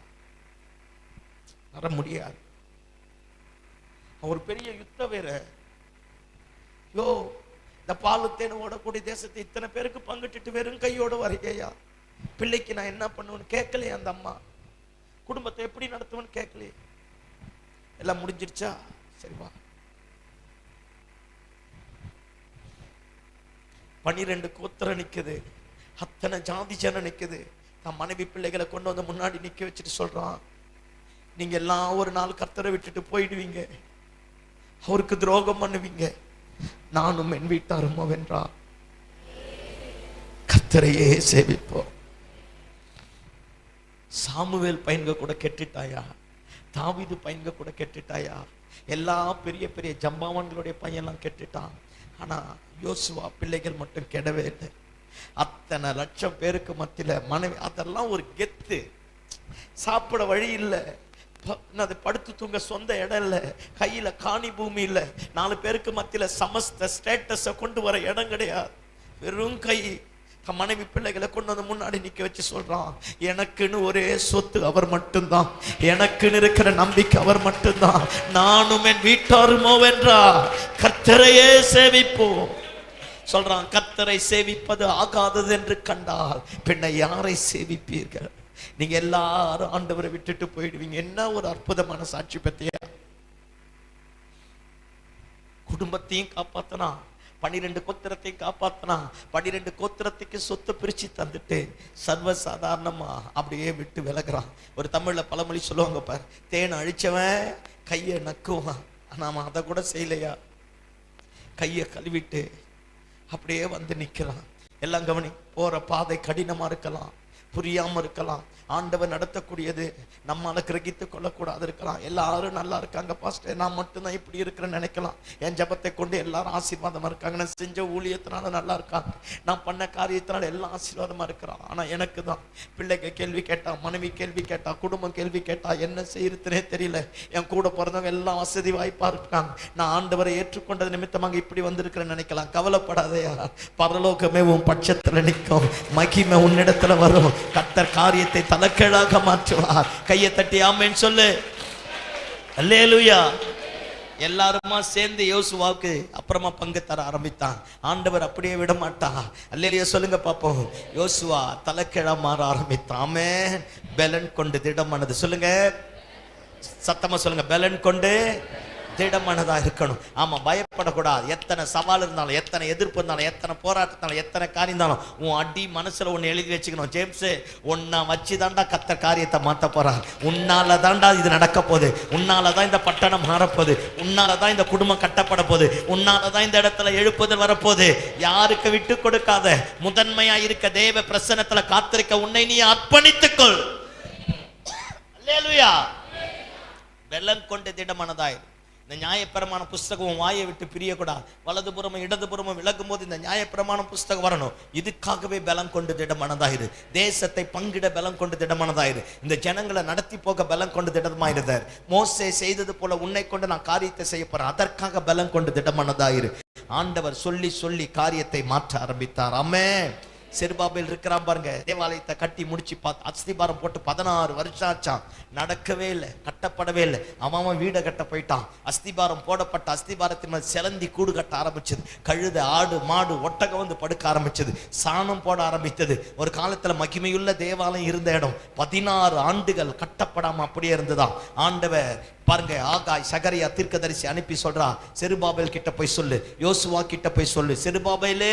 Speaker 1: வர முடியாது. ஒரு பெரிய யுத்த வேற. யோ, இந்த பாலுத்தேன்னு ஓடக்கூடிய தேசத்தை இத்தனை பேருக்கு பங்கிட்டு வெறும் கையோட வரையா, பிள்ளைக்கு நான் என்ன பண்ணுவேன்னு கேட்கலையே அந்த அம்மா. குடும்பத்தை எப்படி நடத்துவேன்னு கேட்கலையே. எல்லாம் முடிஞ்சிருச்சா? சரிவா. 12 கோத்திரம் நிக்குது, அத்தனை ஜாதி ஜனம் நிக்குது. தன் மனைவி பிள்ளைகளை கொண்டு வந்து முன்னாடி நிக்க வச்சுட்டு சொல்றான், நீங்க எல்லாம் ஒரு நாள் கர்த்தரை விட்டுட்டு போயிடுவீங்க, அவருக்கு துரோகம் பண்ணுவீங்க, நானும் என் வீட்டாருமோ வென்றார் கர்த்தரையே சேவிப்போம். சாமுவேல் பையன்க கூட கெட்டுட்டாயா, தாவீது பையன்க கூட கெட்டுட்டாயா, எல்லா பெரிய பெரிய ஜம்பாவன்களுடைய பையன்லாம் கெட்டுட்டான். ஆனா யோசுவா பிள்ளைகள் மட்டும் கெடவே இல்லை. அத்தனை லட்சம் பேருக்கு மத்தியில மனைவி, அதெல்லாம் ஒரு கெத்து. சாப்பிட வழி இல்லை, படுத்து தூங்க சொந்த இடம் இல்ல, கையில காணி பூமி இல்ல, 4 பேருக்கு மத்தியில சமஸ்த ஸ்டேட்டஸ கொண்டு வர இடம் கிடையாது. வெறும் கை. மனைவி பிள்ளைகளை கொண்டு வந்து முன்னாடி நிக்க வச்சு சொல்றான், எனக்குன்னு ஒரே சொத்து அவர் மட்டும்தான், எனக்குன்னு இருக்கிற நம்பிக்கை அவர் மட்டும்தான், நானும் என் வீட்டாருமோ வென்றா கர்த்தரையே சேவிப்போம் சொல்றான். கர்த்தரை சேவிப்பது ஆகாதது என்று கண்டால் பின்ன யாரை சேவிப்பீர்கள்? நீங்க எல்லாரும் ஆண்டவரை விட்டுட்டு போயிடுவீங்க. என்ன ஒரு அற்புதமான சாட்சி பத்தியா? குடும்பத்தையும் காப்பாத்தனா, 12 கோத்திரத்தையும் காப்பாத்தனா, 12 கோத்திரத்துக்கு சொத்து பிரிச்சு தந்துட்டு சர்வசாதாரணமா அப்படியே விட்டு விலகுறான். ஒரு தமிழ்ல பழமொழி சொல்லுவாங்க பாரு, தேன் அழிச்சவன் கையை நக்குவான். நாம அதை கூட செய்யலையா? கையை கழுவிட்டு அப்படியே வந்து நிக்கிறான். எல்லாம் கவனி. போற பாதை கடினமா இருக்கலாம், புரியாம இருக்கலாம், ஆண்டவர் நடத்தக்கூடியது நம்மால கிரகித்து கொள்ளக்கூடாது இருக்கலாம். எல்லாரும் நல்லா இருக்காங்க பாஸ்டர், நான் மட்டும்தான் இப்படி இருக்கிறேன்னு நினைக்கலாம். என் ஜபத்தை கொண்டு எல்லாரும் ஆசீர்வாதமா இருக்காங்க, நான் செஞ்ச ஊழியத்தினால நல்லா இருக்காங்க, நான் பண்ண காரியத்தினால எல்லாம் ஆசீர்வாதமா இருக்கிறான். ஆனா எனக்கு தான் பிள்ளைங்க கேள்வி கேட்டா, மனைவி கேள்வி கேட்டா, குடும்பம் கேள்வி கேட்டா, என்ன செய்யறதுனே தெரியல. என் கூட பிறந்தவங்க எல்லாம் வசதி வாய்ப்பா இருக்காங்க, நான் ஆண்டவரை ஏற்றுக்கொண்டது நிமித்தமாக இப்படி வந்திருக்கிறேன்னு நினைக்கலாம். கவலைப்படாதையா, பரலோகமே உன் பட்சத்துல நிற்கும், மகிமை உன்னிடத்துல வரும். கர்த்தர் காரியத்தை தலைக்கீழாக மாற்றுவார். கையை தட்டி ஆமென் சொல்லு. அல்லேலூயா. எல்லாருமா சேர்ந்து யோசுவாவுக்கு அப்புறமா பங்கு தர ஆரம்பித்தான். ஆண்டவர் அப்படியே விட மாட்டான். அல்லேலூயா சொல்லுங்க பாப்போம். யோசுவா தலைக்கீழா மாற ஆரம்பித்தான். ஆமென். பெலன் கொண்டு திடமானது சொல்லுங்க, சத்தமா சொல்லுங்க, பெலன் கொண்டு திடமானதா இருக்கணும். ஆமா, பயப்படக்கூடாது. எத்தனை சவால் இருந்தாலும், எத்தனை எதிர்ப்பு இருந்தாலும், எத்தனை போராட்டத்தாலும், எத்தனை காரியம் இருந்தாலும் உன் அடி மனசுல ஒன்னு எழுதி வச்சுக்கணும். ஜேம்ஸ், உன்னை வச்சு தாண்டா கர்த்தர் காரியத்தை மாத்த போறார். உன்னால தாண்டா இது நடக்க போகுது, உன்னாலதான் இந்த பட்டணம் மாறப்போகுது, உன்னாலதான் இந்த குடும்பம் கட்டப்பட போகுது, உன்னாலதான் இந்த இடத்துல எழுப்புதல் வரப்போகுது. யாருக்கு விட்டு கொடுக்காத, முதன்மையா இருக்க, தேவ பிரசன்னத்துல காத்திருக்க உன்னை நீ அர்ப்பணித்துக்கொள். அல்லேலூயா. வெள்ளம் கொண்டு திடமானதாயிரு. இந்த நியாயப்பிரமாண புஸ்தகம் வாயை விட்டு பிரியக்கூடாது. வலதுபுறமும் இடதுபுறமும் விலகும் போது இந்த நியாயப்பிரமாண புஸ்தகம் வரணும். இதுக்காகவே பலம் கொண்டு திடமானதாயிரு. தேசத்தை பங்கிட பலம் கொண்டு திடமானதாயிரு. இந்த ஜனங்களை நடத்தி போக பலம் கொண்டு திடமாயிருந்தார். மோசே செய்தது போல உன்னை கொண்டு நான் காரியத்தை செய்ய போறேன், அதற்காக பலம் கொண்டு திடமானதாயிரு. ஆண்டவர் சொல்லி சொல்லி காரியத்தை மாற்ற ஆரம்பித்தார். ஆமென். செருபாபேல் இருக்கிறான் பாருங்க, தேவாலயத்தை கட்டி முடிச்சு அஸ்திபாரம் போட்டு 16 வருஷம் ஆச்சான், நடக்கவே இல்லை, கட்டப்படவே இல்லை. அவன் வீடை கட்ட போயிட்டான். அஸ்திபாரம் போடப்பட்ட அஸ்திபாரத்தின் மேல் செலந்தி கூடு கட்ட ஆரம்பிச்சது. கழுத, ஆடு, மாடு, ஒட்டகம் வந்து படுக்க ஆரம்பிச்சது. சாணம் போட ஆரம்பித்தது. ஒரு காலத்துல மகிமையுள்ள தேவாலயம் இருந்த இடம் 16 ஆண்டுகள் கட்டப்படாம அப்படியே இருந்ததாம். ஆண்டவர் பாருங்க, ஆகாய் சகரியா தீர்க்கதரிசி அனுப்பி சொல்றா, செருபாபேல் கிட்ட போய் சொல்லு, யோசுவா கிட்ட போய் சொல்லு, செருபாபேலே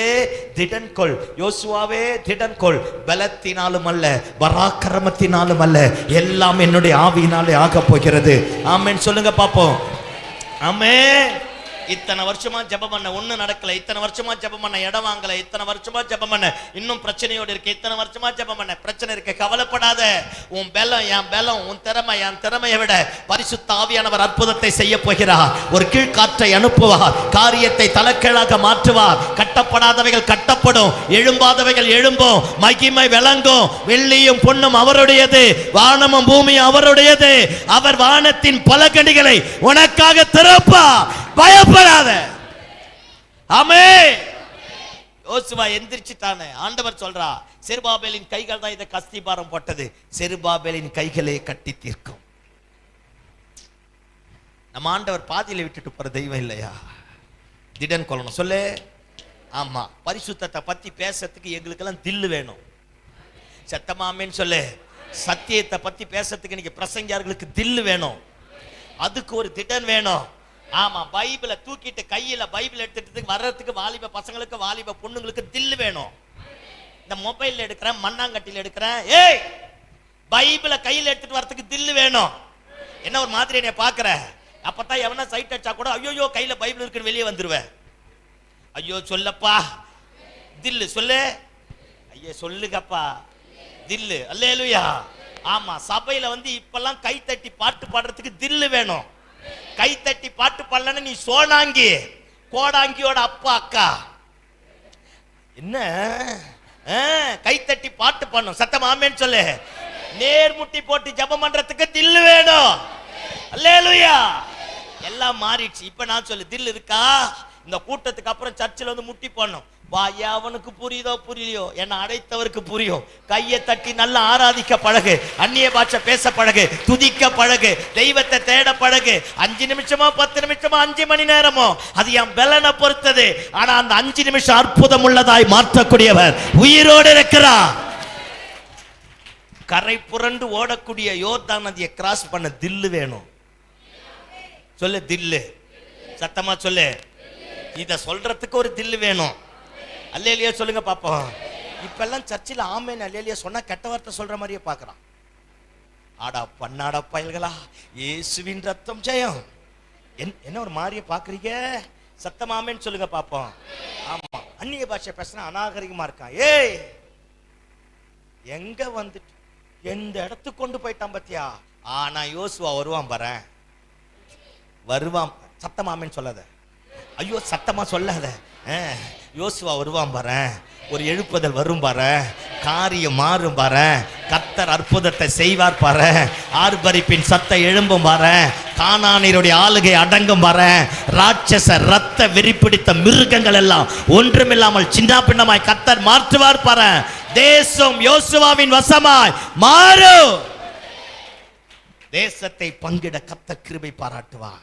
Speaker 1: திடன் கொள், யோசுவாவே திடன் கொள், பலத்தினாலும் அல்ல, பராக்கிரமத்தினாலும் அல்ல, எல்லாம் என்னுடைய ஆவியினாலே ஆக போகிறது. ஆமென் சொல்லுங்க பாப்போம். ஆமென். இத்தனை வருஷமா ஜெபம் பண்ண ஒண்ணு நடக்கல, இத்தனை வருஷமா ஜெபம் பண்ண இடம் வாங்கல, இத்தனை வருஷமா ஜெபம் பண்ண இன்னும் பிரச்சனையோடு இருக்கு, இத்தனை வருஷமா ஜெபம் பண்ண பிரச்சனை இருக்கு. கவலைப்படாத. உன் பலம் என் பலம், உன் திறமை என் திறமையை விட பரிசுத்த ஆவியானவர் அற்புதத்தை செய்ய போகிறார். ஒரு கீழ்காற்றை அனுப்புவார், காரியத்தை தலைக்கீழாக மாற்றுவார். கட்டப்படாதவைகள் கட்டப்படும், எழும்பாதவைகள் எழும்பும், மகிமை விளங்கும். வெள்ளியும் பொன்னும் அவருடையது, வானமும் பூமியும் அவருடையது. அவர் வானத்தின் பலகணிகளை உனக்காக திறப்பார், பயப்படாத. ஆமென். யோசுவா எந்திரிச்சிட்டானே. ஆண்டவர் சொல்றா, செருபாபேலின் கைகள் தான் இதை அஸ்திபாரம் போட்டது, செருபாபேலின் கைகளே கட்டி தீர்க்கும். நம்ம ஆண்டவர் பாதியில விட்டுட்டு போற தெய்வம் இல்லையா? திடன் கொள்ளணும் சொல்லு. ஆமா, பரிசுத்தத்தை பத்தி பேசுறதுக்கு எங்களுக்கு எல்லாம் தில்லு வேணும். சத்தமாமேன்னு சொல்லு. சத்தியத்தை பத்தி பேசுறதுக்கு இன்னைக்கு பிரசங்கியார்களுக்கு தில்லு வேணும், அதுக்கு ஒரு திடன் வேணும். ஆமா, பைபிளை தூக்கிட்டு கையில பைபிள் எடுத்துட்டு வர்றதுக்கு வாலிப பசங்களுக்கு, வாலிப பொண்ணுங்களுக்கு தில்லு வேணும். இந்த மொபைல் எடுக்கிறேன், மண்ணாங்கட்டியில் எடுக்கிறேன், ஏய் பைபிளை கையில எடுத்துட்டு வரதுக்கு தில்லு வேணும். என்ன ஒரு மாதிரி என்னை பாக்குற? அப்பதான் எவனா சைட் அடிச்சா கூட ஐயோ கையில பைபிள் இருக்குன்னு வெளியே வந்துருவேன். ஐயோ சொல்லப்பா, தில்லு சொல்லு. ஐயோ சொல்லுங்கப்பா, தில்லு. அல்லேலூயா. ஆமா, சபையில வந்து இப்பெல்லாம் கை தட்டி பாட்டு பாடுறதுக்கு தில்லு வேணும். கை தட்டி பாட்டு பாடலன்னு நீ சோனாங்கி, கோடாங்கியோட அப்பா அக்கா என்ன கை தட்டி பாட்டு பண்ணும். சத்தம் ஆமென் சொல்லு. நேர்முட்டி போட்டு ஜெபம் பண்றதுக்கு தில்லு வேணும். அல்லேலூயா. எல்லாம் மாறிடுச்சு. இப்ப நான் சொல்லு, தில் இருக்கா? இந்த கூட்டத்துக்கு அப்புறம் சர்ச்சில் வந்து முட்டி போடணும். வாயா, அவனுக்கு புரியுதோ புரியலையோ, என்ன அடைத்தவருக்கு புரியும். கையை தட்டி நல்லா ஆராதிக்க பழகு, அந்நிய பாஷை பேச பழகு, துதிக்க பழகு, தெய்வத்தை தேட பழகு. 5 நிமிஷமோ 10 நிமிஷமோ 5 மணி நேரமோ அது என் பலனை பொறுத்தது. ஆனா அந்த 5 நிமிஷம் அற்புதம் உள்ளதாய் மாற்றக்கூடியவர் உயிரோடு இருக்கிறார். கரை புரண்டு ஓடக்கூடிய யோர்தான் நதியை கிராஸ் பண்ண தில்லு வேணும். சொல்லு, தில்லு. சத்தமா சொல்லு. இத சொல்றதுக்கு ஒரு தில்லு வேணும். அல்லேலியா சொல்லுங்க பாப்போம். இப்பெல்லாம் சர்ச்சில் ஆமேன் அல்லேலியா சொன்னா கெட்ட வார்த்தை சொல்ற மாதிரியே பாக்குறான். ஆடா பண்ணாடா பயல்களா, இயேசுவின் ரத்தம் ஜெயம். என்ன ஒரு மாதிரியே பாக்குறீங்க? சத்தம் ஆமேன்னு சொல்லுங்க பாப்போம். ஆமா, அந்நிய பாஷை பேசினா அநாகரிகமா இருக்கான். ஏய், எங்க வந்துட்டு எந்த இடத்துக்கு கொண்டு போயிட்டான் பத்தியா? ஆனா யோசுவா வருவான் பாரு, வருவான். சத்தமாமேன்னு சொல்லாத. ஐயோ சத்தமா சொல்லாத. யோசுவா வருவான் பாரு, ஒரு எழுப்புதல் வரும் பாரு, காரியம் மாறும் பாரு, கர்த்தர் அற்புதத்தை செய்வார் பாரு, ஆர்ப்பரிப்பின் சத்தம் எழும்பும் பாரு, கானானியருடைய ஆளுகை அடங்கும் பாரு, ராட்சச ரத்த வெறிப்பிடித்த மிருகங்கள் எல்லாம் ஒன்றுமில்லாமல் சின்ன பின்னமாய் கர்த்தர் மாற்றுவார் பாரு. தேசம் யோசுவாவின் வசமாய் மாறும். தேசத்தை பங்கிட கர்த்தர் கிருபை பாராட்டுவார்.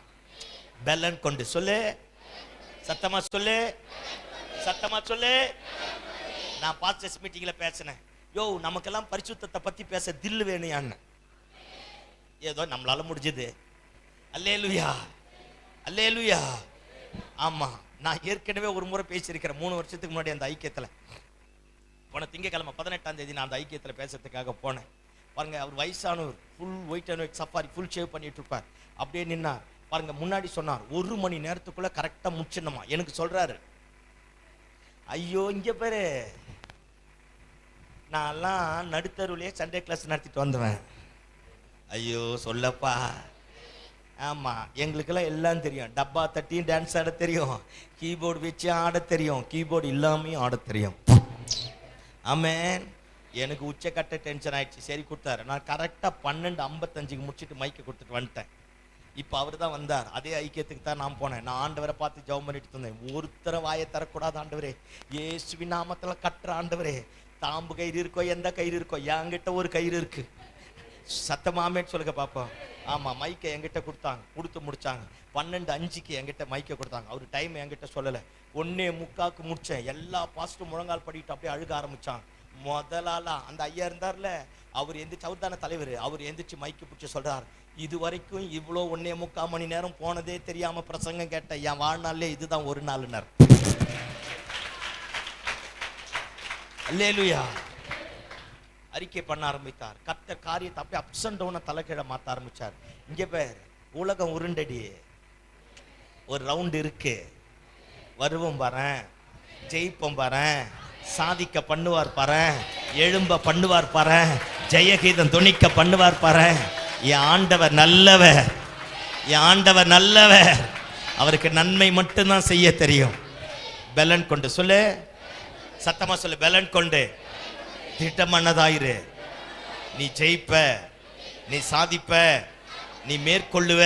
Speaker 1: பெலன் கொண்டு சொல்லு. சத்தமா சொல்லு, சத்தமா சொல்லு. நான் பாஸ்டர்ஸ் மீட்டிங்ல பேசினேன். யோ, நமக்கெல்லாம் பரிசுத்தத்தை பத்தி பேச தில்லு வேணும். ஏதோ நம்மளால முடிஞ்சது. அல்லேலூயா, அல்லேலூயா. ஆமா, நான் ஏற்கனவே ஒரு முறை பேசியிருக்கிறேன் 3 வருஷத்துக்கு முன்னாடி அந்த ஐக்கியத்துல. போன திங்கக்கிழமை 18ஆம் தேதி நான் அந்த ஐக்கியத்துல பேசுறதுக்காக போனேன். பாருங்க, அவர் வயசானவர், full white and white safari, full shave பண்ணிட்டு இருப்பார். அப்படியே நின்னார் பாருங்க. முன்னாடி சொன்னார் 1 மணி நேரத்துக்குள்ள கரெக்டா முடிச்சிடணுமா. எனக்கு சொல்றாரு, ஐயோ இங்க பேரு நான்லாம் நடுத்தருவிலே சண்டே கிளாஸ் நடத்திட்டு வந்தவன். ஐயோ சொல்லப்பா. ஆமா, எங்களுக்கெல்லாம் எல்லாம் தெரியும். டப்பா தட்டியும் டான்ஸ் ஆட தெரியும், கீபோர்டு வச்சு ஆட தெரியும், கீபோர்டு இல்லாமையும் ஆட தெரியும். ஆமென். எனக்கு உச்சக்கட்ட டென்ஷன் ஆயிடுச்சு. சரி கொடுத்தாரு. நான் கரெக்டா 12:55 முடிச்சுட்டு மைக்கை கொடுத்துட்டு வந்துட்டேன். இப்போ அவர் தான் வந்தார். அதே ஐக்கியத்துக்கு தான் நான் போனேன். நான் ஆண்டவரை பார்த்து ஜெபம் பண்ணிட்டு இருந்தேன். ஒருத்தரை வாயை தரக்கூடாது ஆண்டவரே, இயேசுவின் நாமத்துல கட்டுற ஆண்டவரே. தாம்பு கயிறு இருக்கோ எந்த கயிறு இருக்கோ, என்கிட்ட ஒரு கயிறு இருக்கு. சத்தமாமேன்னு சொல்லுங்க பாப்போம். ஆமா, மைக்கை என்கிட்ட கொடுத்தாங்க, கொடுத்து முடிச்சாங்க. 12:05 என்கிட்ட மைக்கை கொடுத்தாங்க. அவர் டைம் என்கிட்ட சொல்லலை. 1:45 முடிச்சேன். எல்லா பாஸ்டும் முழங்கால் படிக்கிட்டு அப்படியே அழுக ஆரம்பிச்சாங்க. முதலாளா அந்த ஐயா இருந்தார்ல, அவர் எந்திரிச்சு, அவர் தானே தலைவர், அவர் எந்திரிச்சு மைக்கு பிடிச்சி சொல்றார், இது வரைக்கும் இவ்வளோ 1:45 மணி நேரம் போனதே தெரியாம பிரசங்கம் கேட்ட என் வாழ்நாள்லே இதுதான் ஒரு நாள்னார். அல்லேலூயா. அறிக்கை பண்ண ஆரம்பித்தார். கர்த்தர் காரியத்தை அப்படியே அப்ஸ் அண்ட் டவுனை தலைகீழ மாத்த ஆரம்பிச்சார். இங்க பேர் உலகம் உருண்டடி, ஒரு ரவுண்ட் இருக்கு, வருவோம் பாரேன், ஜெயிப்போம் பாரேன், சாதிக்க பண்ணுவார் பாரேன், எழும்ப பண்ணுவார் பாரேன், ஜெயகீதம் துணிக்க பண்ணுவார் பாரேன். என் ஆண்டவர் நல்லவர், என் ஆண்டவர் நல்லவர். அவருக்கு நன்மை மட்டும்தான் செய்ய தெரியும். பெலன் கொண்டு சொல்லு, சத்தமா சொல்லு. பெலன் கொண்டு திட்டமானதாயிரு. நீ ஜெயிப்ப, நீ சாதிப்ப, நீ மேற்கொள்ளுவ,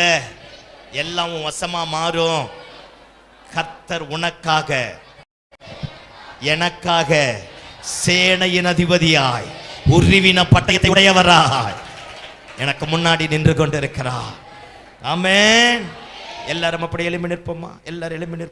Speaker 1: எல்லாம் வசமா மாறும். கர்த்தர் உனக்காக எனக்காக சேனையின் அதிபதியாய் உருவின பட்டயத்தை உடையவராய் எனக்கு முன்னாடி நின்று கொண்டிருக்கிறார். ஆமென். எல்லாரும் அப்படி எழும்பி நிற்போமா? எல்லாரும் எழும்பி நிற்போம்.